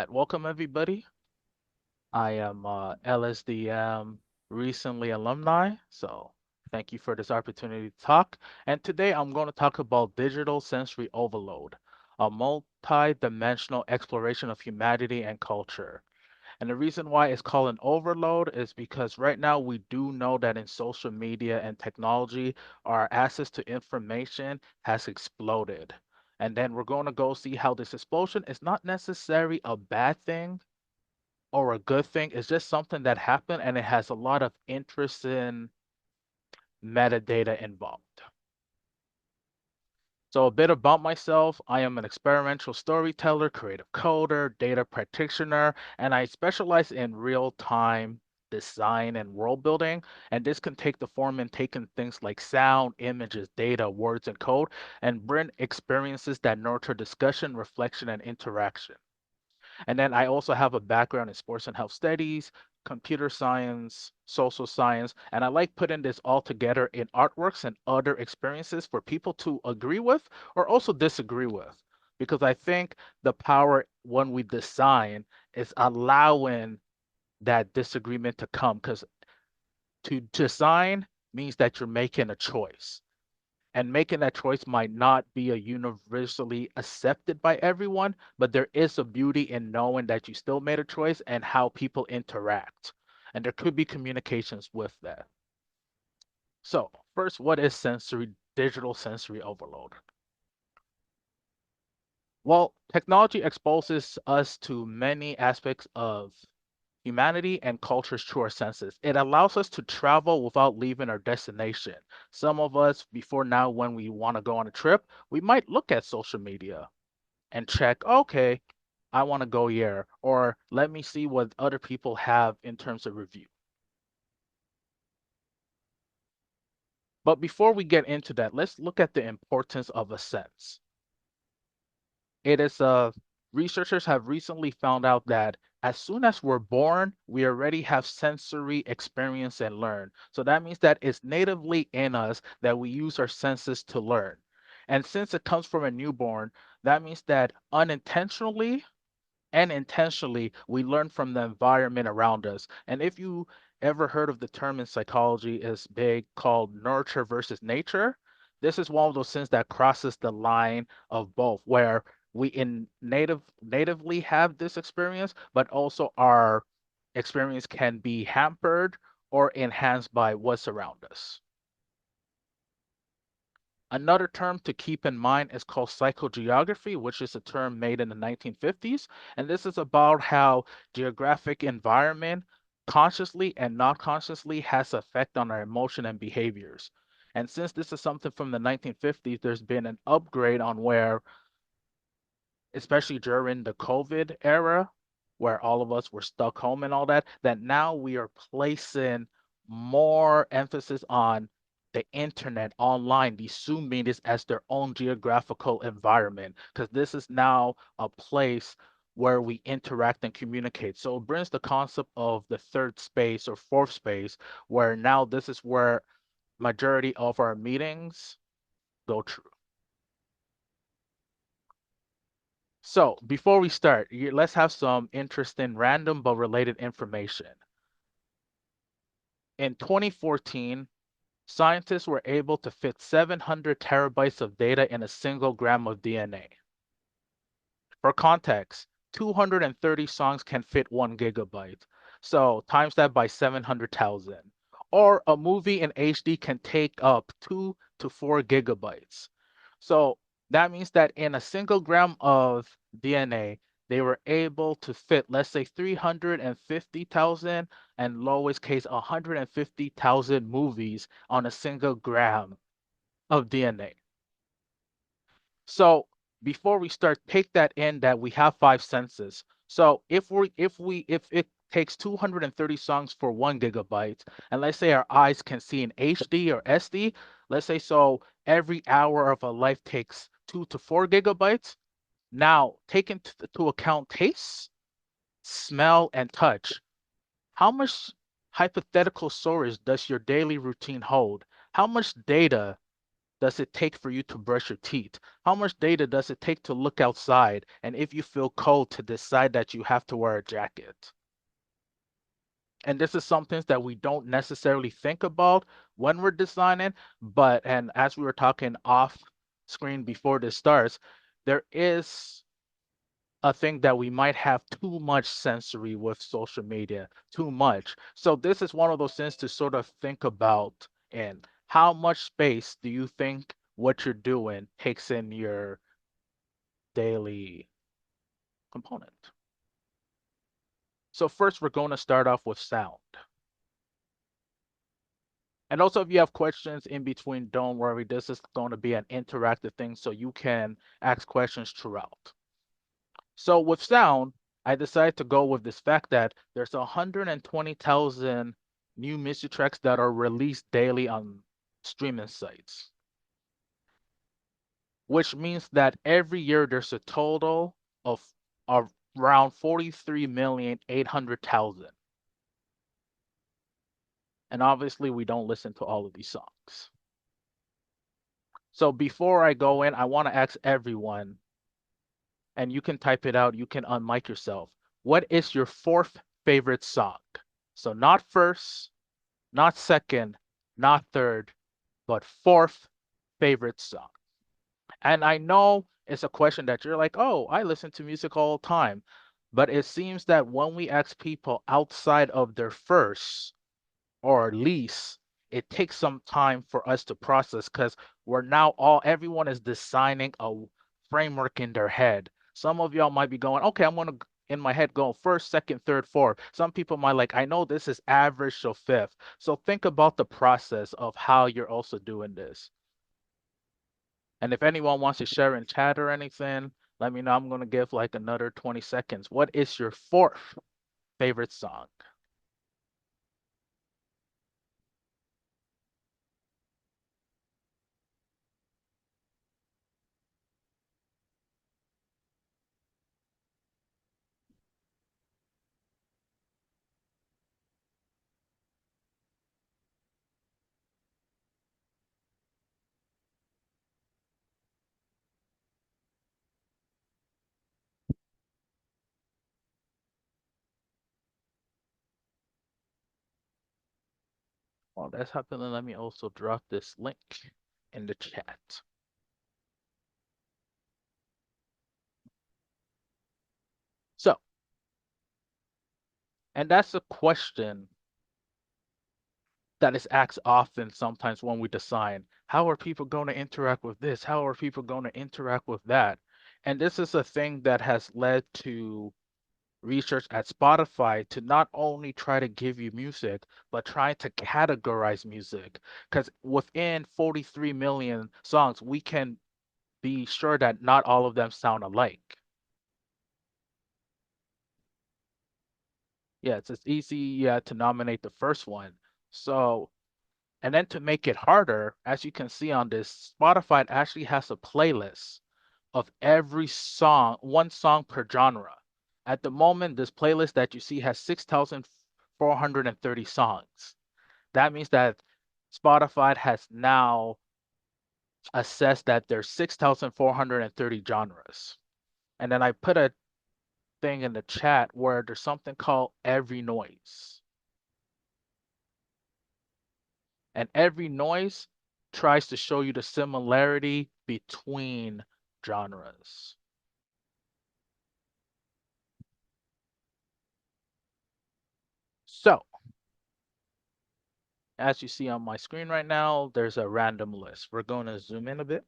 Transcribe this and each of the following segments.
Welcome everybody. I am LSDM recently alumni, so thank you for this opportunity to talk. And today I'm going to talk about digital sensory overload, a multi-dimensional exploration of humanity and culture. And the reason why it's called an overload is because right now we do know that in social media and technology, our access to information has exploded. And then we're going to go see how this explosion is not necessarily a bad thing or a good thing. It's just something that happened and it has a lot of interesting metadata involved. So, a bit about myself, I am an experiential storyteller, creative coder, data practitioner, and I specialize in real time design and world building. And this can take the form in taking things like sound, images, data, words, and code, and bring experiences that nurture discussion, reflection, and interaction. And then I also have a background in sports and health studies, computer science, social science, and I like putting this all together in artworks and other experiences for people to agree with or also disagree with. Because I think the power when we design is allowing that disagreement to come. Because to design means that you're making a choice and making that choice might not be a universally accepted by everyone, but there is a beauty in knowing that you still made a choice and how people interact. And there could be communications with that. So, first, what is digital sensory overload? Well, technology exposes us to many aspects of humanity and cultures through our senses. It allows us to travel without leaving our destination. Some of us, before now, when we want to go on a trip, we might look at social media and check, okay, I want to go here, or let me see what other people have in terms of review. But before we get into that, let's look at the importance of a sense. It is researchers have recently found out that as soon as we're born, we already have sensory experience and learn. So that means that it's natively in us that we use our senses to learn. And since it comes from a newborn, that means that unintentionally and intentionally we learn from the environment around us. And if you ever heard of the term in psychology is big called nurture versus nature, this is one of those things that crosses the line of both, where we in natively have this experience, but also our experience can be hampered or enhanced by what's around us. Another term to keep in mind is called psychogeography, which is a term made in the 1950s. And this is about how geographic environment consciously and not consciously has effect on our emotion and behaviors. And since this is something from the 1950s, there's been an upgrade on where, especially during the COVID era, where all of us were stuck home and all that, that now we are placing more emphasis on the internet online, these Zoom meetings as their own geographical environment, because this is now a place where we interact and communicate. So it brings the concept of the third space or fourth space, where now this is where majority of our meetings go through. So before we start, let's have some interesting random but related information. In 2014, scientists were able to fit 700 terabytes of data in a single gram of DNA. For context, 230 songs can fit 1 gigabyte. So times that by 700,000. Or a movie in HD can take up 2 to 4 gigabytes. So that means that in a single gram of DNA, they were able to fit, let's say, 350,000 and lowest case 150,000 movies on a single gram of DNA. So before we start, take that in that we have five senses. So if it takes 230 songs for 1 gigabyte, and let's say our eyes can see in HD or SD, let's say so every hour of our life takes 2 to 4 gigabytes. Now, taking to account taste, smell, and touch, how much hypothetical storage does your daily routine hold? How much data does it take for you to brush your teeth? How much data does it take to look outside? And if you feel cold, to decide that you have to wear a jacket? And this is something that we don't necessarily think about when we're designing, but and as we were talking off screen before this starts, there is a thing that we might have too much sensory with social media, too much. So this is one of those things to sort of think about, and how much space do you think what you're doing takes in your daily component? So first we're going to start off with sound. And also, if you have questions in between, don't worry. This is going to be an interactive thing, so you can ask questions throughout. So with sound, I decided to go with this fact that there's 120,000 new music tracks that are released daily on streaming sites, which means that every year there's a total of around 43,800,000. And obviously, we don't listen to all of these songs. So before I go in, I want to ask everyone, and you can type it out, you can unmic yourself. What is your fourth favorite song? So not first, not second, not third, but fourth favorite song. And I know it's a question that you're like, oh, I listen to music all the time. But it seems that when we ask people outside of their first or least, it takes some time for us to process because we're now everyone is designing a framework in their head. Some of y'all might be going, okay, I'm gonna in my head go first, second, third, fourth. Some people might like, I know this is average, so fifth. So think about the process of how you're also doing this. And if anyone wants to share in chat or anything, let me know. I'm gonna give like another 20 seconds. What is your fourth favorite song? Well, that's happening. Let me also drop this link in the chat. So, and that's a question that is asked often sometimes when we design, how are people going to interact with this? How are people going to interact with that? And this is a thing that has led to research at Spotify to not only try to give you music, but try to categorize music. Because within 43 million songs, we can be sure that not all of them sound alike. Yeah, it's easy, yeah, to nominate the first one. So, and then to make it harder, as you can see on this, Spotify actually has a playlist of every song, one song per genre. At the moment, this playlist that you see has 6,430 songs. That means that Spotify has now assessed that there's 6,430 genres. And then I put a thing in the chat where there's something called every noise. And every noise tries to show you the similarity between genres. So, as you see on my screen right now, there's a random list. We're going to zoom in a bit.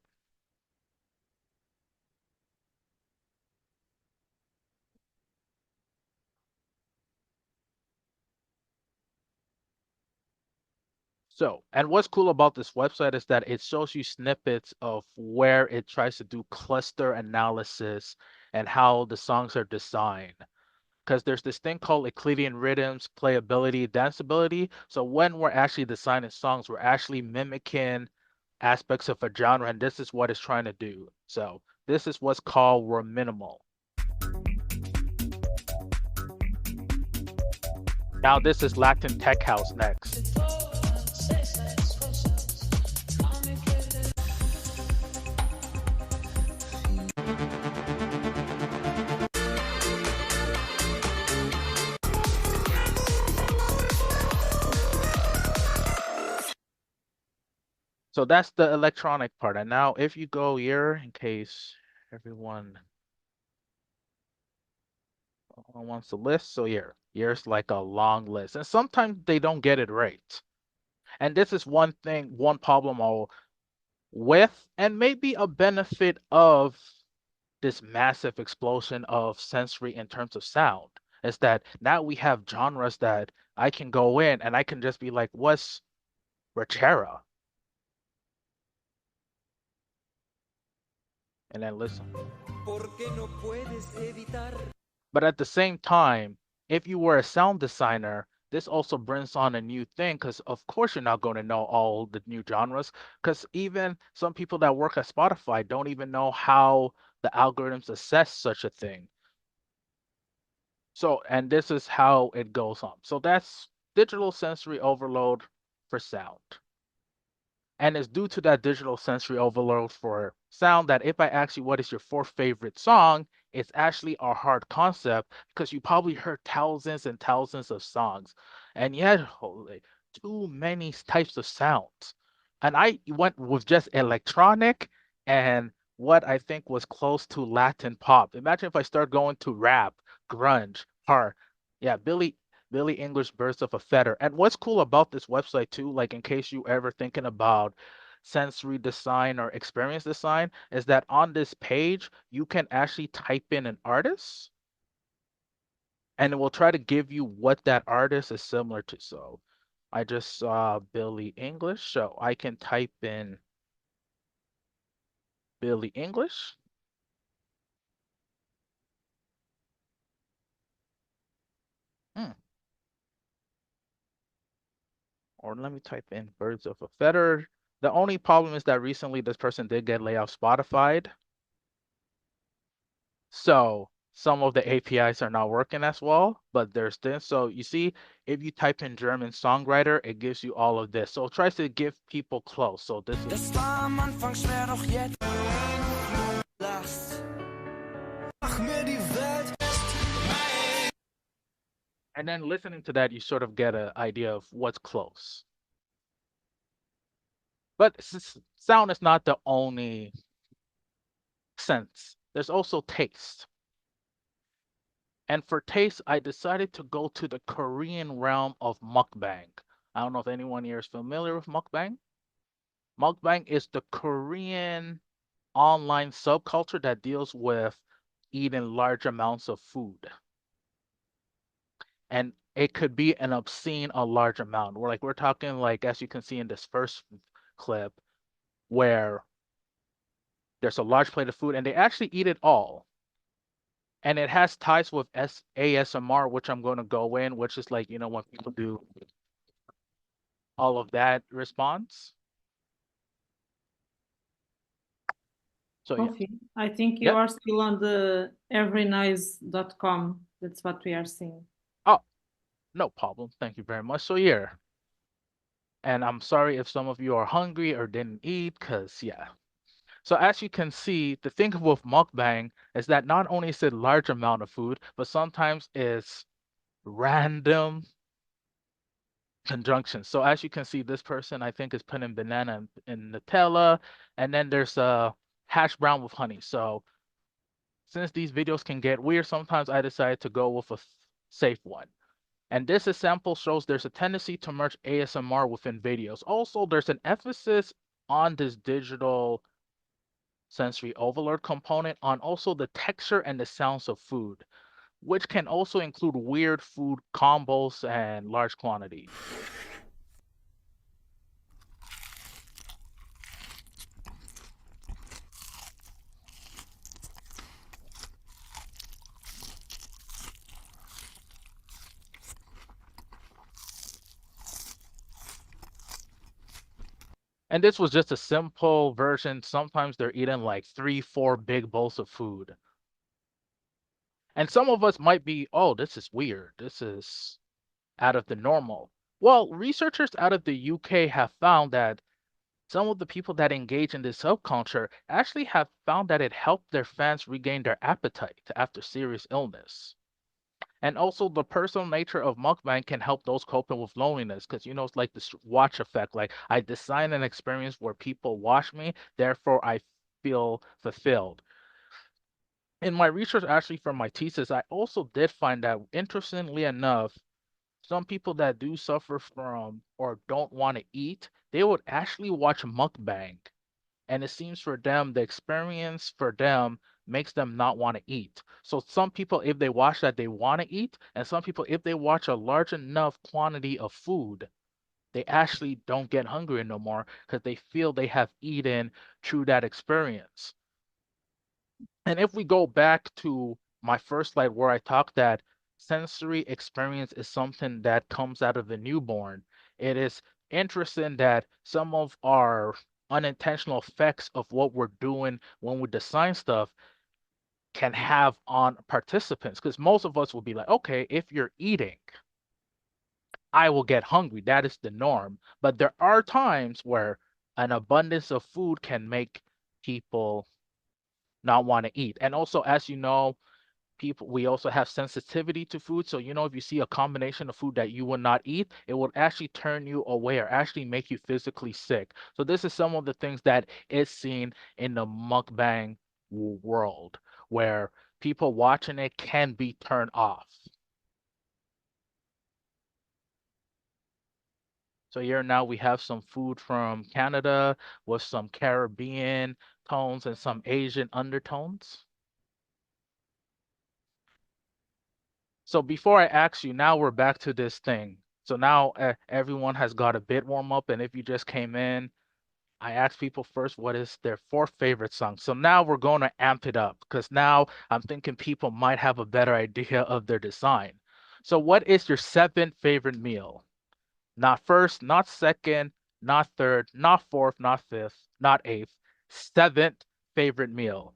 So, and what's cool about this website is that it shows you snippets of where it tries to do cluster analysis and how the songs are designed. Because there's this thing called Euclidean rhythms, playability, danceability. So when we're actually designing songs, we're actually mimicking aspects of a genre, and this is what it's trying to do. So this is what's called we're minimal. Now this is Latin Tech House next. So that's the electronic part. And now if you go here, in case everyone wants to list, so here's like a long list. And sometimes they don't get it right. And this is one thing, one problem I'll with, and maybe a benefit of this massive explosion of sensory in terms of sound, is that now we have genres that I can go in and I can just be like, what's Rachera? And then listen. But at the same time, if you were a sound designer, this also brings on a new thing because, of course, you're not going to know all the new genres. Because even some people that work at Spotify don't even know how the algorithms assess such a thing. So, and this is how it goes on. So, that's digital sensory overload for sound. And it's due to that digital sensory overload for sound that if I ask you what is your fourth favorite song, it's actually a hard concept because you probably heard thousands and thousands of songs. And yet, holy, too many types of sounds. And I went with just electronic and what I think was close to Latin pop. Imagine if I start going to rap, grunge, hard. Yeah, Billy English Birds of a Feather. And what's cool about this website too, like in case you ever thinking about sensory design or experience design, is that on this page you can actually type in an artist and it will try to give you what that artist is similar to. So I just saw Billy English, so I can type in Billy English. Hmm. Or let me type in Birds of a Feather. The only problem is that recently this person did get laid off Spotify. So some of the APIs are not working as well, but there's this. So you see, if you type in German songwriter, it gives you all of this. So it tries to give people close. So this is. Das war am Anfang schwer, doch jetzt lachst. Mach mir die Welt. And then listening to that, you sort of get an idea of what's close. But sound is not the only sense. There's also taste. And for taste, I decided to go to the Korean realm of mukbang. I don't know if anyone here is familiar with mukbang. Mukbang is the Korean online subculture that deals with eating large amounts of food. And it could be an obscene, a large amount. We're talking like as you can see in this first clip, where there's a large plate of food and they actually eat it all. And it has ties with ASMR, which I'm going to go in, which is like, when people do all of that response. So yeah. Kofi, I think you Yep. are still on the everynice.com. That's what we are seeing. Oh, no problem. Thank you very much. So yeah. And I'm sorry if some of you are hungry or didn't eat, because yeah. So as you can see, the thing with mukbang is that not only is it large amount of food, but sometimes it's random conjunctions. So as you can see, this person I think is putting banana in Nutella, and then there's a hash brown with honey. So since these videos can get weird, sometimes I decide to go with a safe one. And this example shows there's a tendency to merge ASMR within videos. Also, there's an emphasis on this digital sensory overload component on also the texture and the sounds of food, which can also include weird food combos and large quantities. And this was just a simple version. Sometimes they're eating like 3, 4 big bowls of food. And some of us might be, oh, this is weird. This is out of the normal. Well, researchers out of the UK have found that some of the people that engage in this subculture actually have found that it helped their fans regain their appetite after serious illness. And also the personal nature of mukbang can help those coping with loneliness because it's like this watch effect. Like I design an experience where people watch me, therefore I feel fulfilled. In my research actually for my thesis, I also did find that interestingly enough, some people that do suffer from or don't want to eat, they would actually watch mukbang. And it seems for them, the experience for them makes them not want to eat. So some people, if they watch that, they want to eat. And some people, if they watch a large enough quantity of food, they actually don't get hungry no more because they feel they have eaten through that experience. And if we go back to my first slide where I talked that sensory experience is something that comes out of the newborn, it is interesting that some of our unintentional effects of what we're doing when we design stuff can have on participants. Because most of us will be like, okay, if you're eating, I will get hungry. That is the norm. But there are times where an abundance of food can make people not want to eat. And also, as you know, people we also have sensitivity to food. So if you see a combination of food that you would not eat, it will actually turn you away or actually make you physically sick. So this is some of the things that is seen in the mukbang world where people watching it can be turned off. So here now we have some food from Canada with some Caribbean tones and some Asian undertones. So before I ask you, now we're back to this thing. So now everyone has got a bit warm up, and if you just came in, I asked people first what is their fourth favorite song. So now we're going to amp it up because now I'm thinking people might have a better idea of their design. So what is your seventh favorite meal? Not first, not second, not third, not fourth, not fifth, not eighth. Seventh favorite meal.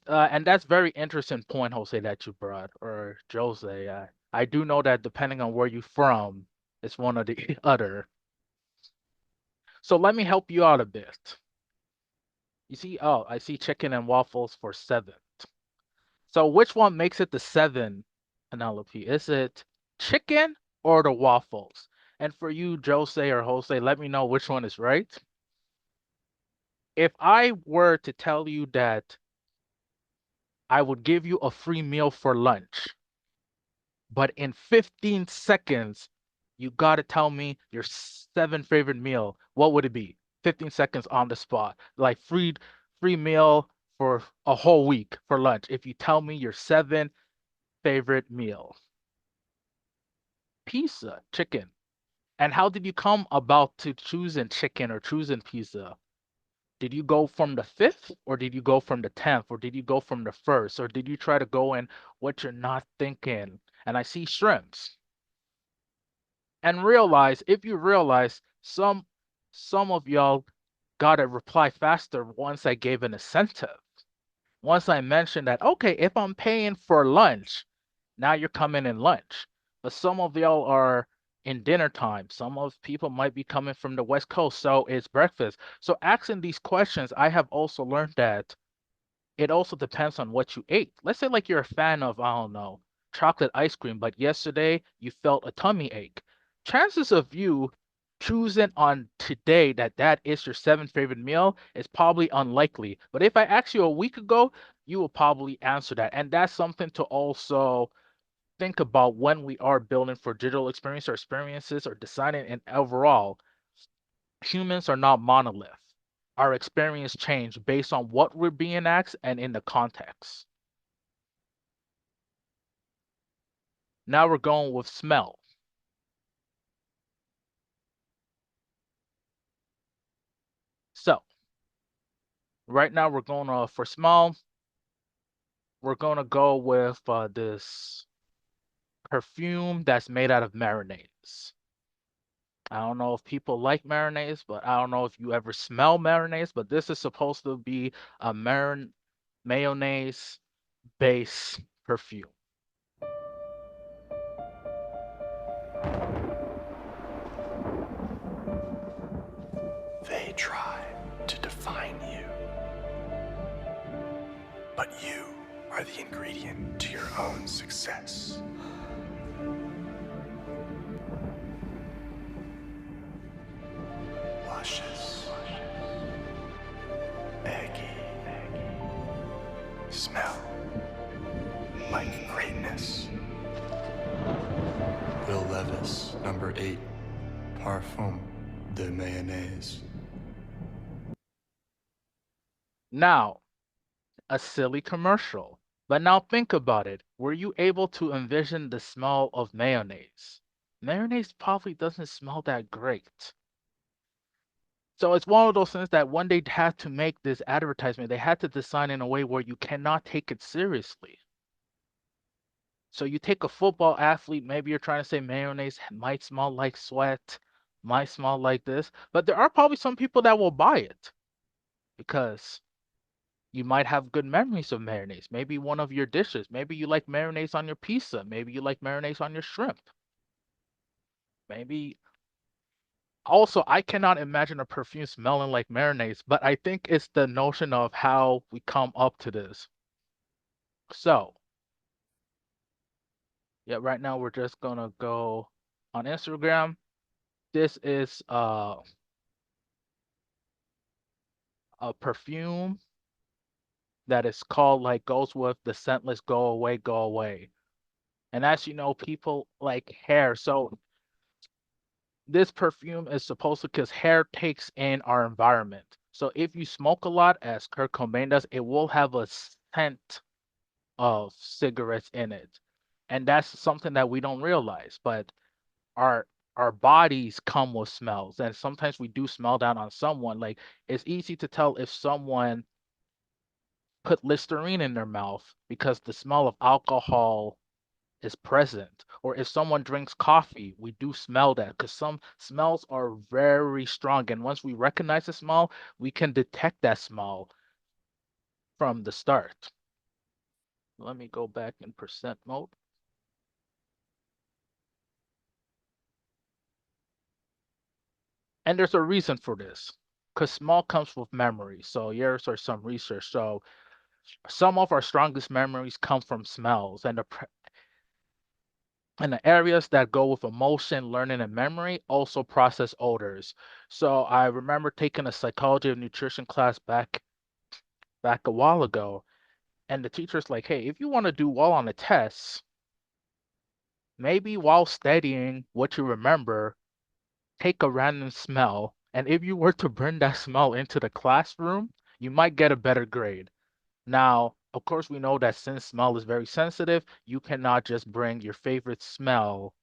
And that's very interesting point, Jose, that you brought, or Jose. I do know that depending on where you're from, it's one or the other. So let me help you out a bit. I see chicken and waffles for seven. So which one makes it the seven, Penelope? Is it chicken or the waffles? And for you, Jose or Jose, let me know which one is right. If I were to tell you that I would give you a free meal for lunch, but in 15 seconds, you gotta tell me your seven favorite meal. What would it be? 15 seconds on the spot. Like free meal for a whole week for lunch. If you tell me your seven favorite meal. Pizza, chicken. And how did you come about to choosing chicken or choosing pizza? Did you go from the fifth or did you go from the 10th or did you go from the first or did you try to go in what you're not thinking? And I see shrimps. And realize if you realize some of y'all got a reply faster once I gave an incentive. Once I mentioned that, okay, if I'm paying for lunch, now you're coming in lunch. But some of y'all are in dinner time. Some of people might be coming from the West Coast, so it's breakfast. So asking these questions, I have also learned that it also depends on what you ate. Let's say like you're a fan of, I don't know, chocolate ice cream, but yesterday you felt a tummy ache. Chances of you choosing on today that that is your seventh favorite meal is probably unlikely. But if I asked you a week ago, you will probably answer that. And that's something to also think about when we are building for digital experience or experiences or designing and overall humans are not monolith. Our experience change based on what we're being asked and in the context. Now we're going with smell. So right now we're going to for smell, we're going to go with this perfume that's made out of marinades. I don't know if people like mayonnaise, but I don't know if you ever smell mayonnaise, but this is supposed to be a mayonnaise base perfume. They try to define you, but you are the ingredient to your own success. Luscious, eggy, smell like greatness. Will Levis, number 8, Parfum de Mayonnaise. Now, a silly commercial. But now think about it. Were you able to envision the smell of mayonnaise? Mayonnaise probably doesn't smell that great. So it's one of those things that when they had to make this advertisement, they had to design in a way where you cannot take it seriously. So you take a football athlete, maybe you're trying to say mayonnaise might smell like sweat, might smell like this, but there are probably some people that will buy it because you might have good memories of mayonnaise. Maybe one of your dishes. Maybe you like mayonnaise on your pizza. Maybe you like mayonnaise on your shrimp. Maybe also I cannot imagine a perfume smelling like mayonnaise, but I think it's the notion of how we come up to this. So, yeah, right now we're just gonna go on Instagram. This is a perfume that is called like goes with the scentless go away, go away. And as you know, people like hair. So this perfume is supposed to because hair takes in our environment. So if you smoke a lot, as Kurt Cobain does, it will have a scent of cigarettes in it. And that's something that we don't realize. But our our bodies come with smells. And sometimes we do smell down on someone. Like it's easy to tell if someone put Listerine in their mouth because the smell of alcohol is present. Or if someone drinks coffee, we do smell that because some smells are very strong. And once we recognize the smell, we can detect that smell from the start. Let me go back in percent mode. And there's a reason for this because smell comes with memory. So here's are some research. So some of our strongest memories come from smells, and the areas that go with emotion, learning, and memory also process odors. So I remember taking a psychology of nutrition class back a while ago, and the teacher's like, "Hey, if you want to do well on a test, maybe while studying what you remember, take a random smell, and if you were to bring that smell into the classroom, you might get a better grade." Now, of course, we know that since smell is very sensitive, you cannot just bring your favorite smell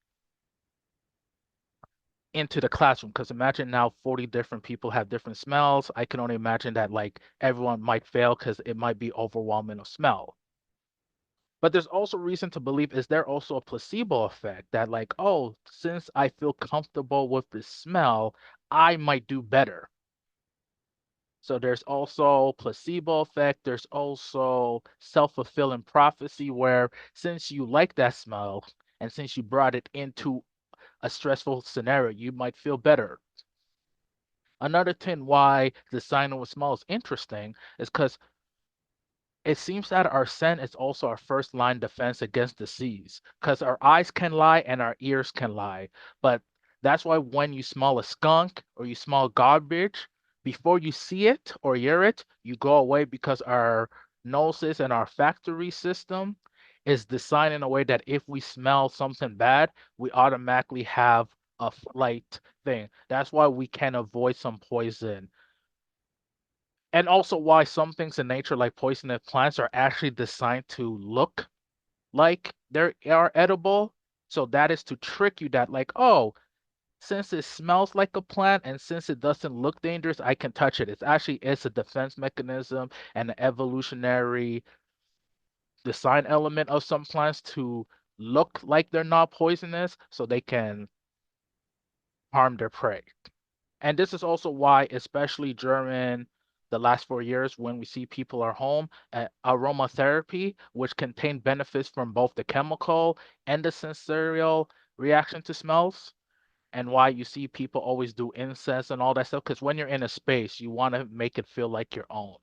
into the classroom because imagine now 40 different people have different smells. I can only imagine that like everyone might fail because it might be overwhelming of smell. But there's also reason to believe is there also a placebo effect that like, oh, since I feel comfortable with the smell, I might do better. So there's also placebo effect. There's also self-fulfilling prophecy where since you like that smell and since you brought it into a stressful scenario, you might feel better. Another thing why the sign with smell is interesting is because it seems that our scent is also our first line defense against disease. Because our eyes can lie and our ears can lie. But that's why when you smell a skunk or you smell garbage, before you see it or hear it, you go away because our noses and our factory system is designed in a way that if we smell something bad, we automatically have a flight thing. That's why we can avoid some poison and also why some things in nature like poisonous plants are actually designed to look like they are edible. So that is to trick you that like, oh, since it smells like a plant and since it doesn't look dangerous, I can touch it. It's a defense mechanism and an evolutionary design element of some plants to look like they're not poisonous so they can harm their prey. And this is also why, especially during the last 4 years, when we see people are home, aromatherapy, which contain benefits from both the chemical and the sensorial reaction to smells, and why you see people always do incense and all that stuff. Because when you're in a space, you want to make it feel like your own.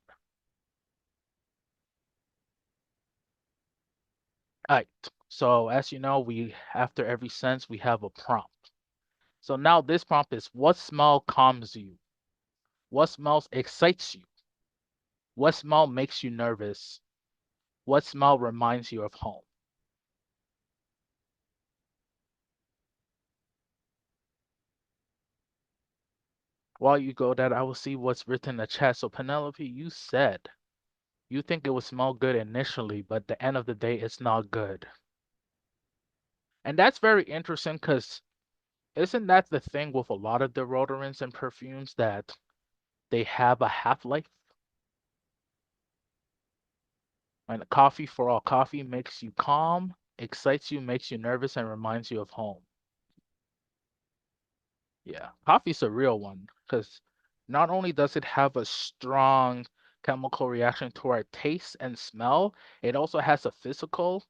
All right. So as you know, we after every sense we have a prompt. So now this prompt is: what smell calms you? What smells excites you? What smell makes you nervous? What smell reminds you of home? While you go that, I will see what's written in the chat. So Penelope, you said you think it would smell good initially, but at the end of the day, it's not good. And that's very interesting because isn't that the thing with a lot of deodorants and perfumes that they have a half-life? And coffee for all coffee makes you calm, excites you, makes you nervous, and reminds you of home. Yeah, coffee's a real one because not only does it have a strong chemical reaction to our taste and smell, it also has a physical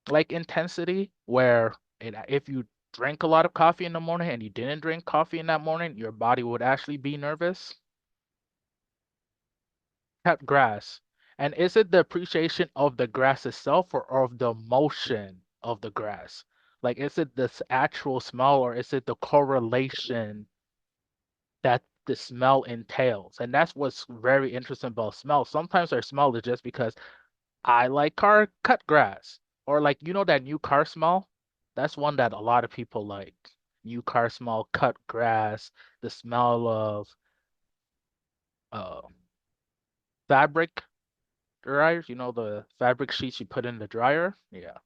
like intensity where if you drank a lot of coffee in the morning and you didn't drink coffee in that morning, your body would actually be nervous. Cut grass. And is it the appreciation of the grass itself or of the motion of the grass? Like, is it this actual smell or is it the correlation that the smell entails? And that's what's very interesting about smell. Sometimes our smell is just because I like car cut grass. Or like that new car smell? That's one that a lot of people like. New car smell, cut grass, the smell of uh fabric dryers, the fabric sheets you put in the dryer. Yeah.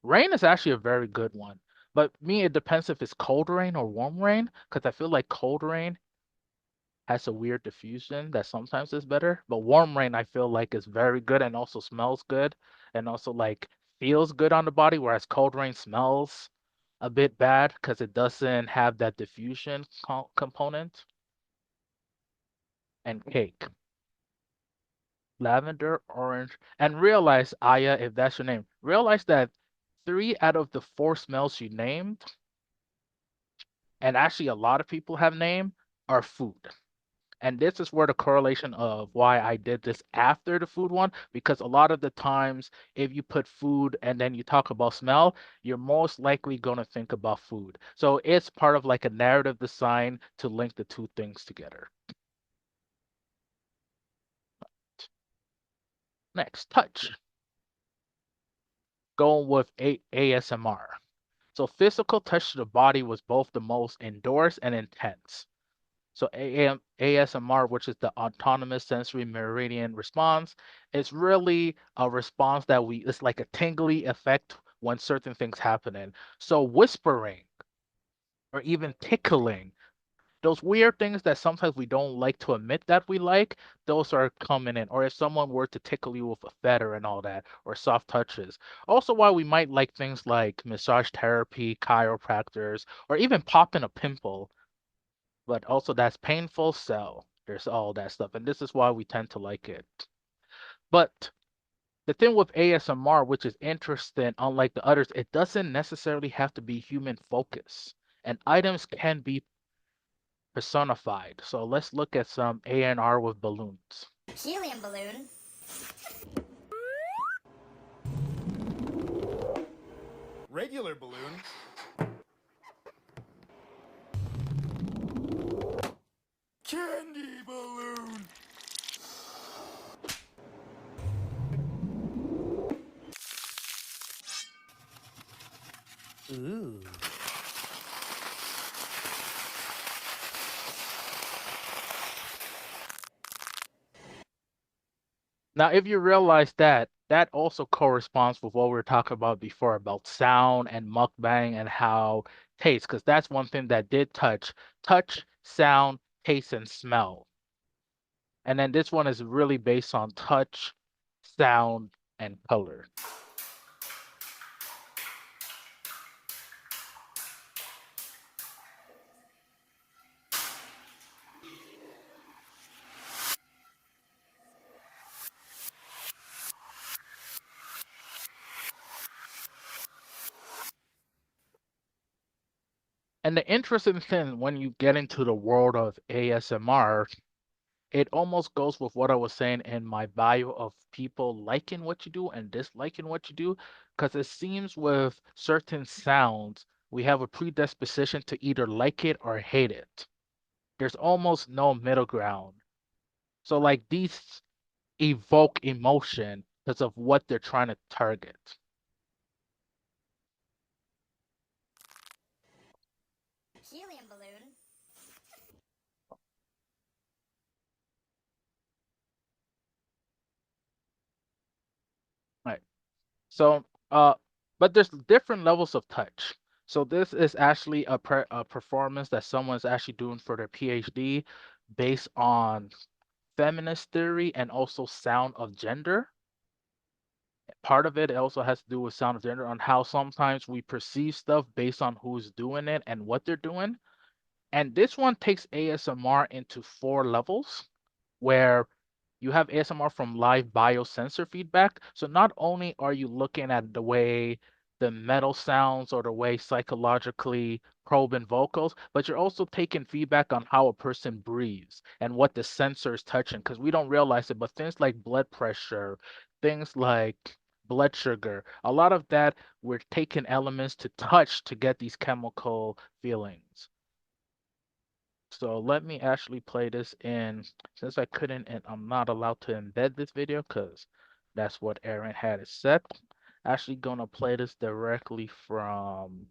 Rain is actually a very good one. But me, it depends if it's cold rain or warm rain, because I feel like cold rain has a weird diffusion that sometimes is better. But warm rain, I feel like is very good and also smells good and also like feels good on the body, whereas cold rain smells a bit bad because it doesn't have that diffusion component. And cake, lavender, orange, and realize, Aya, if that's your name, realize that 3 out of the 4 smells you named, and actually a lot of people have named, are food. And this is where the correlation of why I did this after the food one, because a lot of the times, if you put food and then you talk about smell, you're most likely going to think about food. So it's part of like a narrative design to link the two things together. Next, touch. Going with ASMR. So physical touch to the body was both the most endorsed and intense. So ASMR, which is the autonomous sensory meridian response, is really a response that it's like a tingly effect when certain things happening. So whispering or even tickling, those weird things that sometimes we don't like to admit that we like, those are coming in. Or if someone were to tickle you with a feather and all that, or soft touches. Also, why we might like things like massage therapy, chiropractors, or even popping a pimple, but also that's painful, so there's all that stuff. And this is why we tend to like it. But the thing with ASMR, which is interesting, unlike the others, it doesn't necessarily have to be human focus. And items can be personified. So let's look at some ANR with balloons. Helium balloon. Regular balloon. Candy balloon. Ooh. Now, if you realize that, that also corresponds with what we were talking about before about sound and mukbang and how taste, because that's one thing that did touch, sound, taste, and smell. And then this one is really based on touch, sound, and color. And the interesting thing when you get into the world of ASMR, it almost goes with what I was saying in my bio of people liking what you do and disliking what you do, because it seems with certain sounds, we have a predisposition to either like it or hate it. There's almost no middle ground. So, like, these evoke emotion because of what they're trying to target. Helium balloon. Right. So, but there's different levels of touch. So this is actually a performance that someone's actually doing for their PhD based on feminist theory and also sound of gender. Part of it also has to do with sound of gender on how sometimes we perceive stuff based on who's doing it and what they're doing. And this one takes ASMR into four levels where you have ASMR from live biosensor feedback. So not only are you looking at the way the metal sounds or the way psychologically probing vocals, but you're also taking feedback on how a person breathes and what the sensor is touching because we don't realize it, but things like blood pressure, things like blood sugar, a lot of that we're taking elements to touch to get these chemical feelings. So let me actually play this in, since I couldn't and I'm not allowed to embed this video because that's what Aaron had it set. Actually gonna play this directly from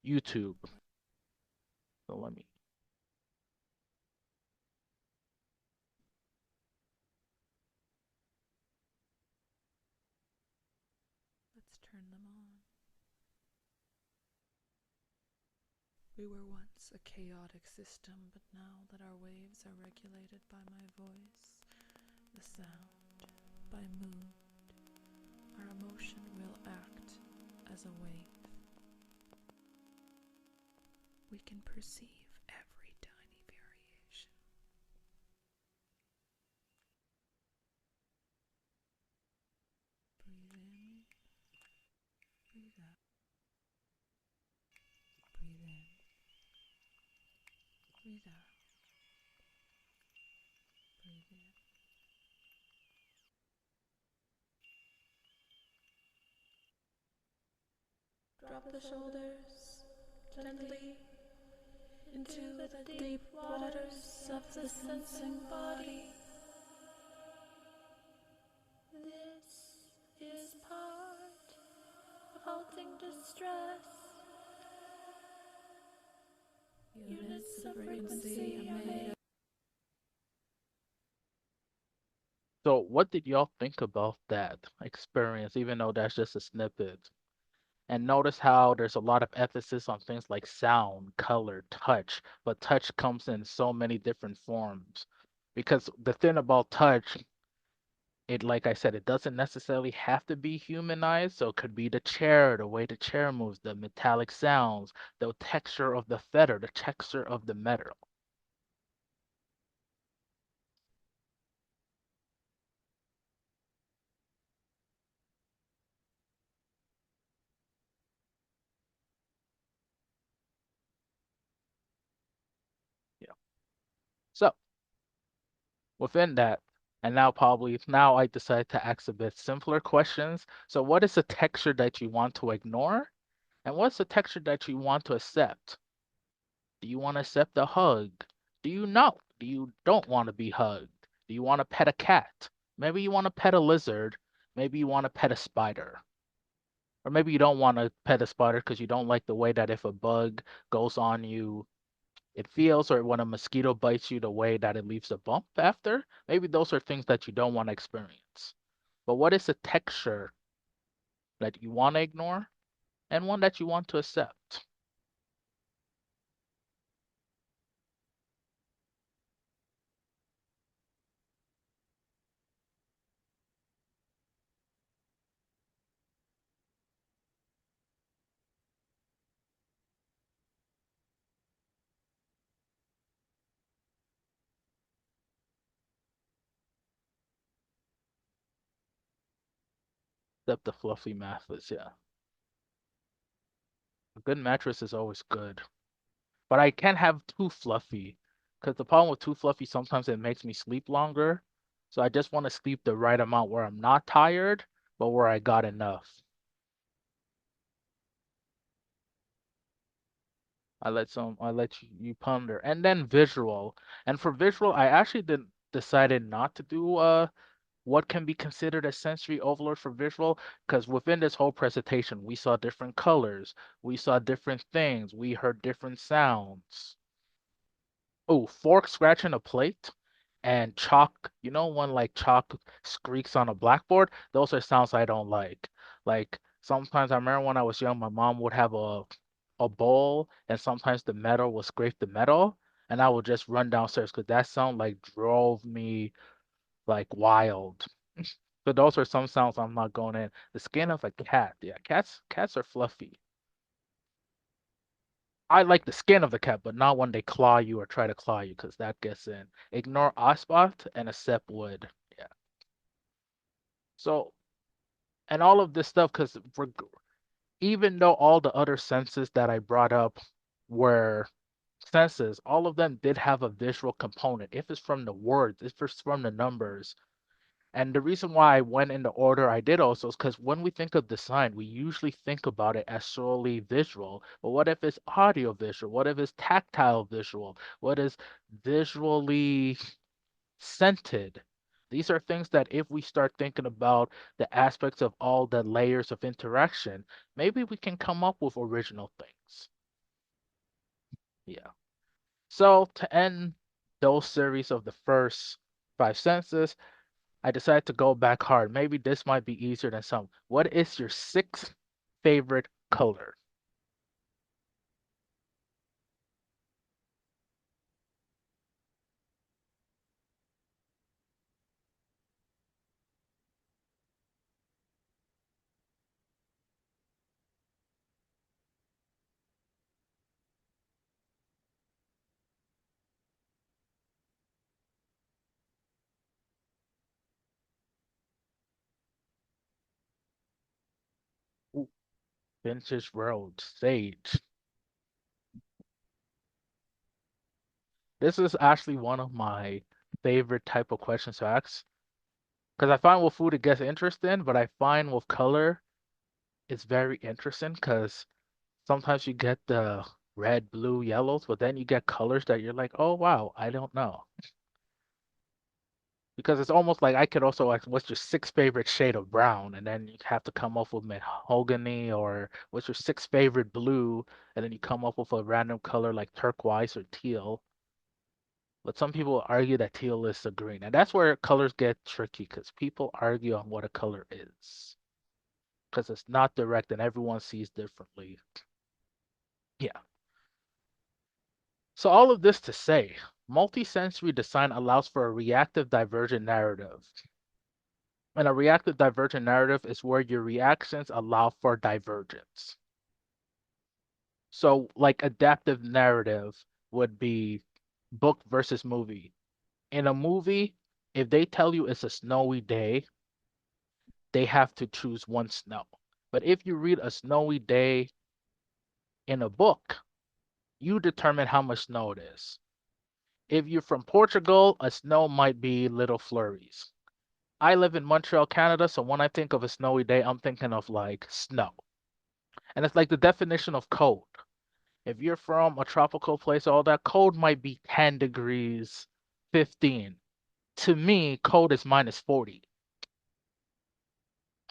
YouTube. So let me. Let's turn them on. We were once a chaotic system, but now that our waves are regulated by my voice, the sound, by mood, our emotion will act as a wave. We can perceive every tiny variation. Breathe in, breathe out. Breathe in, breathe out. Breathe in. Drop the shoulders gently into the deep waters of the sensing body. This is part of halting distress. Units of frequency are made. So what did y'all think about that experience, even though that's just a snippet? And notice how there's a lot of emphasis on things like sound, color, touch, but touch comes in so many different forms. Because the thing about touch, it like I said, it doesn't necessarily have to be humanized. So it could be the chair, the way the chair moves, the metallic sounds, the texture of the feather, the texture of the metal. Yeah. So within that, and now I decide to ask a bit simpler questions. So what is the texture that you want to ignore? And what's the texture that you want to accept? Do you want to accept a hug? Do you not? Do you don't want to be hugged? Do you want to pet a cat? Maybe you want to pet a lizard. Maybe you want to pet a spider. Or maybe you don't want to pet a spider because you don't like the way that if a bug goes on you, it feels, or when a mosquito bites you, the way that it leaves a bump after. Maybe those are things that you don't want to experience. But what is a texture that you want to ignore and one that you want to accept? Except the fluffy methods, yeah. A good mattress is always good. But I can't have too fluffy. Because the problem with too fluffy, sometimes it makes me sleep longer. So I just want to sleep the right amount where I'm not tired, but where I got enough. I let you ponder. And then visual. And for visual, I actually decided not to do what can be considered a sensory overload for visual, because within this whole presentation, we saw different colors, we saw different things, we heard different sounds. Oh, fork scratching a plate and chalk, you know when like chalk streaks on a blackboard? Those are sounds I don't like. Like sometimes I remember when I was young, my mom would have a bowl and sometimes the metal would scrape the metal and I would just run downstairs because that sound like drove me like wild. So those are some sounds I'm not going in. The skin of a cat. Yeah, cats are fluffy. I like the skin of the cat, but not when they claw you or try to claw you, because that gets in. Ignore Ospot and accept wood. Yeah. So, and all of this stuff, because even though all the other senses that I brought up were senses, all of them did have a visual component. If it's from the words, if it's from the numbers, and the reason why I went in the order I did also is because when we think of design, we usually think about it as solely visual. But what if it's audio visual? What if it's tactile visual? What is visually scented? These are things that if we start thinking about the aspects of all the layers of interaction, maybe we can come up with original things. Yeah. So to end those series of the first five senses, I decided to go back hard. Maybe this might be easier than some. What is your sixth favorite color? Ooh, Vintage Road, Sage. This is actually one of my favorite type of questions to ask. Because I find with food it gets interesting, but I find with color it's very interesting because sometimes you get the red, blue, yellows, but then you get colors that you're like, oh wow, I don't know. Because it's almost like I could also ask, what's your sixth favorite shade of brown? And then you have to come up with mahogany, or what's your sixth favorite blue? And then you come up with a random color like turquoise or teal. But some people argue that teal is the green. And that's where colors get tricky because people argue on what a color is. Because it's not direct and everyone sees differently. Yeah. So all of this to say, multisensory design allows for a reactive divergent narrative. And a reactive divergent narrative is where your reactions allow for divergence. So, like adaptive narrative would be book versus movie. In a movie, if they tell you it's a snowy day, they have to choose one snow. But if you read a snowy day in a book, you determine how much snow it is. If you're from Portugal, a snow might be little flurries. I live in Montreal, Canada, so when I think of a snowy day, I'm thinking of like snow. And it's like the definition of cold. If you're from a tropical place, all that cold might be 10 degrees, 15. To me, cold is minus 40.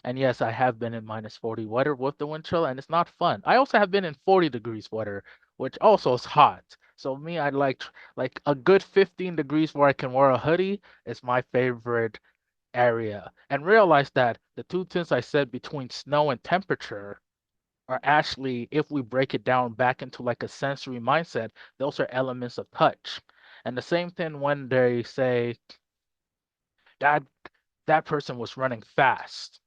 And yes, I have been in minus 40 weather with the wind chill, and it's not fun. I also have been in 40 degrees weather, which also is hot. So me, I like a good 15 degrees where I can wear a hoodie is my favorite area. And realize that the two things I said between snow and temperature are actually, if we break it down back into like a sensory mindset, those are elements of touch. And the same thing when they say that that person was running fast.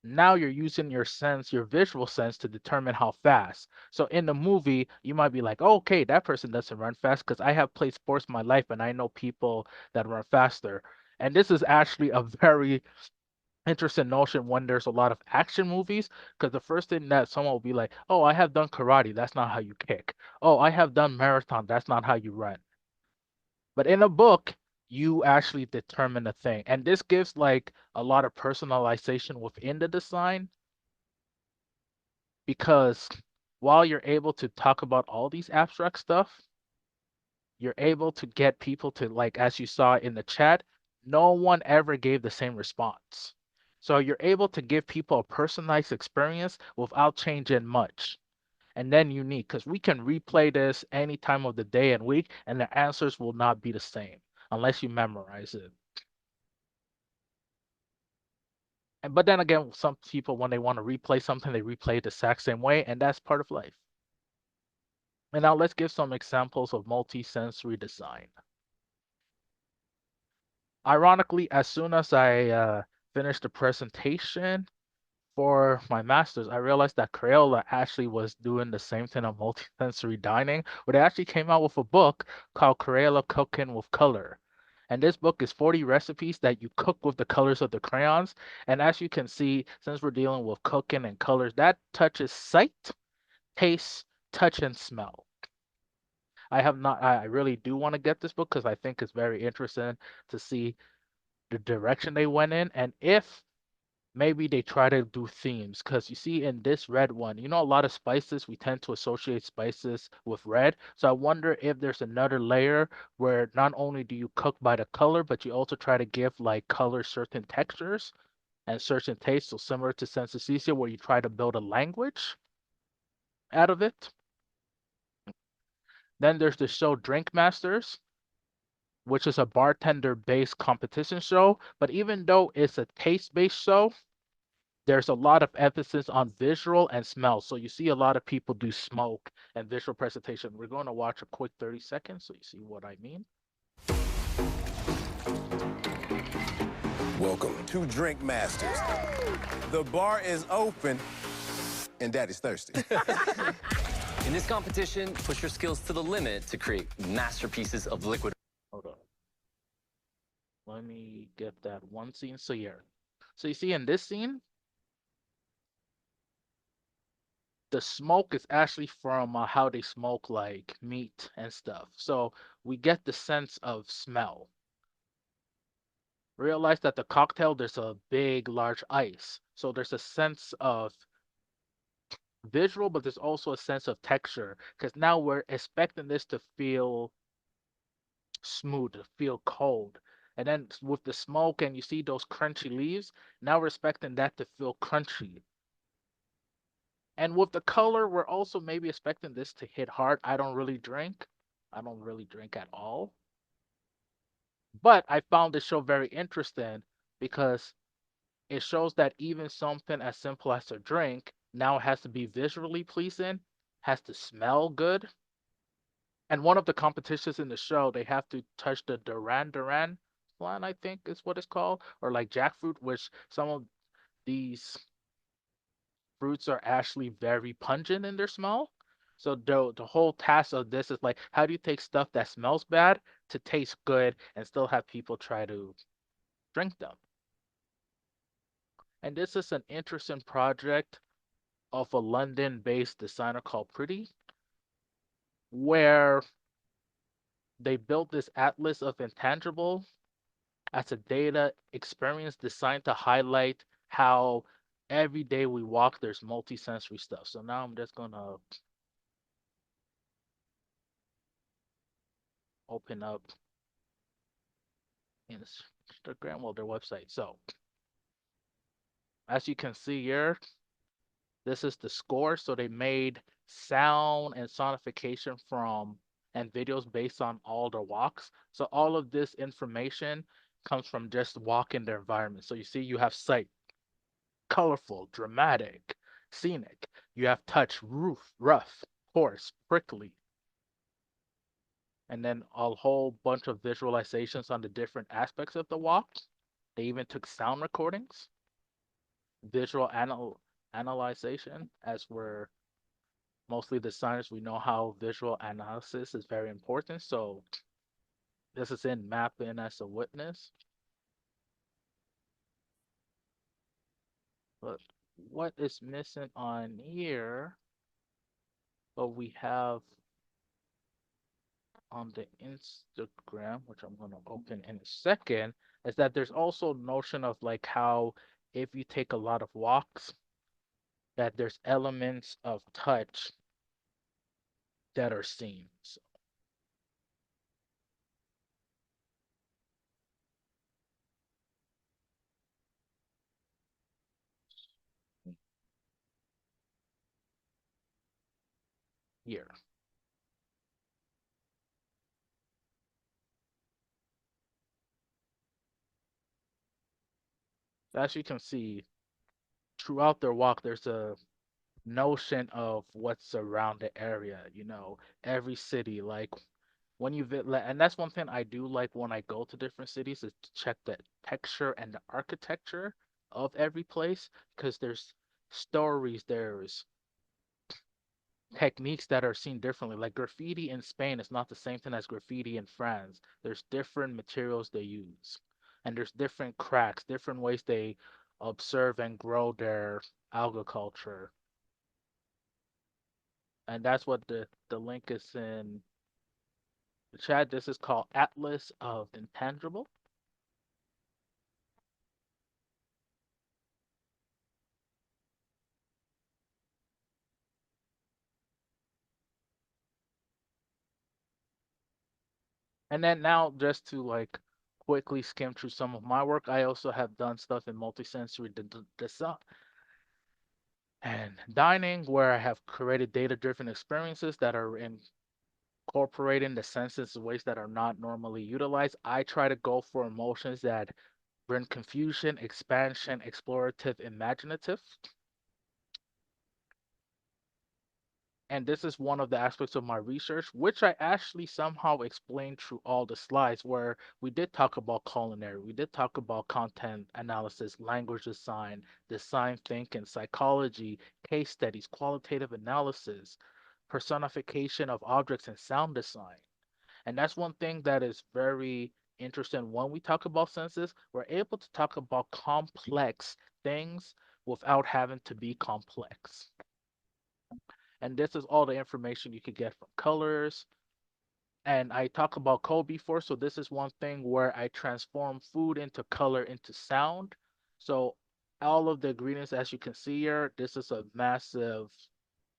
Now you're using your sense, your visual sense to determine how fast. So in the movie, you might be like, oh, okay, that person doesn't run fast because I have played sports in my life and I know people that run faster. And this is actually a very interesting notion when there's a lot of action movies, because the first thing that someone will be like, "Oh, I have done karate. That's not how you kick. Oh, I have done marathon. That's not how you run." But in a book, you actually determine a thing, and this gives like a lot of personalization within the design because while you're able to talk about all these abstract stuff, you're able to get people to, like, as you saw in the chat, no one ever gave the same response. So you're able to give people a personalized experience without changing much. And then unique, because we can replay this any time of the day and week, and the answers will not be the same unless you memorize it. And but then again, some people when they want to replay something, they replay it the exact same way, and that's part of life. And now let's give some examples of multi-sensory design. Ironically, as soon as I finished the presentation for my master's, I realized that Crayola actually was doing the same thing on multisensory dining, where they actually came out with a book called Crayola Cooking with Color. And this book is 40 recipes that you cook with the colors of the crayons. And as you can see, since we're dealing with cooking and colors, that touches sight, taste, touch, and smell. I have not, I really do want to get this book because I think it's very interesting to see the direction they went in, and if maybe they try to do themes, because you see in this red one, you know, a lot of spices, we tend to associate spices with red. So I wonder if there's another layer where not only do you cook by the color, but you also try to give like color certain textures and certain tastes. So similar to synesthesia, where you try to build a language out of it. Then there's the show Drink Masters, which is a bartender-based competition show. But even though it's a taste-based show, there's a lot of emphasis on visual and smell. So you see a lot of people do smoke and visual presentation. We're going to watch a quick 30 seconds so you see what I mean. Welcome to Drink Masters. The bar is open and Daddy's thirsty. In this competition, push your skills to the limit to create masterpieces of liquid. Hold on. Let me get that one scene. So yeah. So you see in this scene, the smoke is actually from how they smoke like meat and stuff. So we get the sense of smell. Realize that the cocktail, there's a big, large ice. So there's a sense of visual, but there's also a sense of texture because now we're expecting this to feel smooth, to feel cold. And then with the smoke and you see those crunchy leaves, now we're expecting that to feel crunchy. And with the color, we're also maybe expecting this to hit hard. I don't really drink. I don't really drink at all. But I found this show very interesting because it shows that even something as simple as a drink now has to be visually pleasing, has to smell good. And one of the competitions in the show, they have to touch the Duran Duran plant, I think is what it's called, or like jackfruit, which some of these fruits are actually very pungent in their smell. So the whole task of this is like, how do you take stuff that smells bad to taste good and still have people try to drink them? And this is an interesting project of a London-based designer called Pretty, where they built this atlas of intangible as a data experience designed to highlight how every day we walk there's multi-sensory stuff. So now I'm just gonna open up Instagram, well, their website. So as you can see here, this is the score. So they made sound and sonification from and videos based on all the walks. So all of this information comes from just walking their environment. So you see you have sight, colorful, dramatic, scenic. You have touch, rough, coarse, prickly. And then a whole bunch of visualizations on the different aspects of the walk. They even took sound recordings, visual analyzation, as we're mostly designers, we know how visual analysis is very important. So this is in mapping as a witness. But what is missing on here, what we have on the Instagram, which I'm gonna open in a second, is that there's also notion of like how if you take a lot of walks, that there's elements of touch that are seen. So here, as you can see, throughout their walk, there's a notion of what's around the area, every city, like when and that's one thing I do like when I go to different cities is to check the texture and the architecture of every place because there's stories, there's techniques that are seen differently. Like graffiti in Spain is not the same thing as graffiti in France. There's different materials they use, and there's different cracks, different ways they observe and grow their agriculture. And that's what the link is in the chat. This is called Atlas of Intangible. And then now just to like quickly skim through some of my work, I also have done stuff in multisensory design and dining where I have created data-driven experiences that are incorporating the senses in ways that are not normally utilized. I try to go for emotions that bring confusion, expansion, explorative, imaginative. And this is one of the aspects of my research, which I actually somehow explained through all the slides, where we did talk about culinary, we did talk about content analysis, language design thinking, psychology, case studies, qualitative analysis, personification of objects, and sound design. And that's one thing that is very interesting when we talk about senses. We're able to talk about complex things without having to be complex. And this is all the information you could get from colors. And I talk about code before, so this is one thing where I transform food into color into sound. So all of the ingredients, as you can see here, this is a massive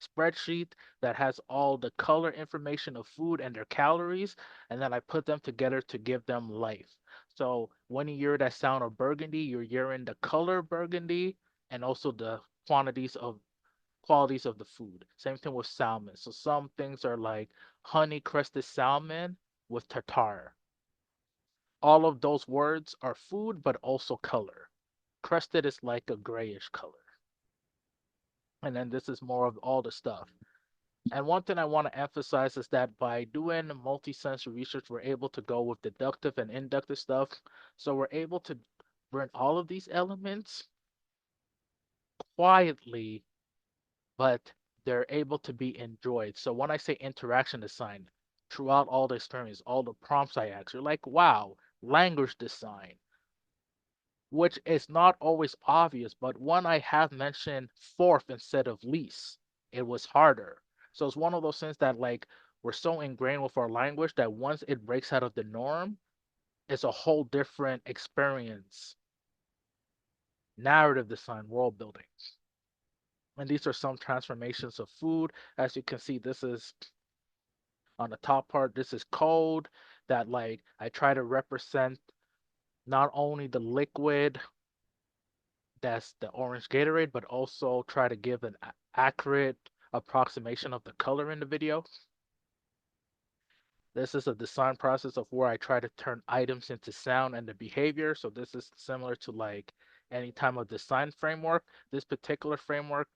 spreadsheet that has all the color information of food and their calories, and then I put them together to give them life. So when you hear that sound of burgundy, you're hearing the color burgundy and also the qualities of the food. Same thing with salmon. So some things are like honey crusted salmon with tartare. All of those words are food, but also color. Crusted is like a grayish color. And then this is more of all the stuff. And one thing I want to emphasize is that by doing multi-sensory research, we're able to go with deductive and inductive stuff. So we're able to bring all of these elements quietly, but they're able to be enjoyed. So when I say interaction design, throughout all the experience, all the prompts I ask, you're like, wow, language design, which is not always obvious, but when I have mentioned fourth instead of least, it was harder. So it's one of those things that like we're so ingrained with our language that once it breaks out of the norm, it's a whole different experience. Narrative design, world building. And these are some transformations of food. As you can see, this is on the top part, this is code that like I try to represent not only the liquid that's the orange Gatorade, but also try to give an accurate approximation of the color in the video. This is a design process of where I try to turn items into sound and the behavior. So this is similar to like any type of design framework. This particular framework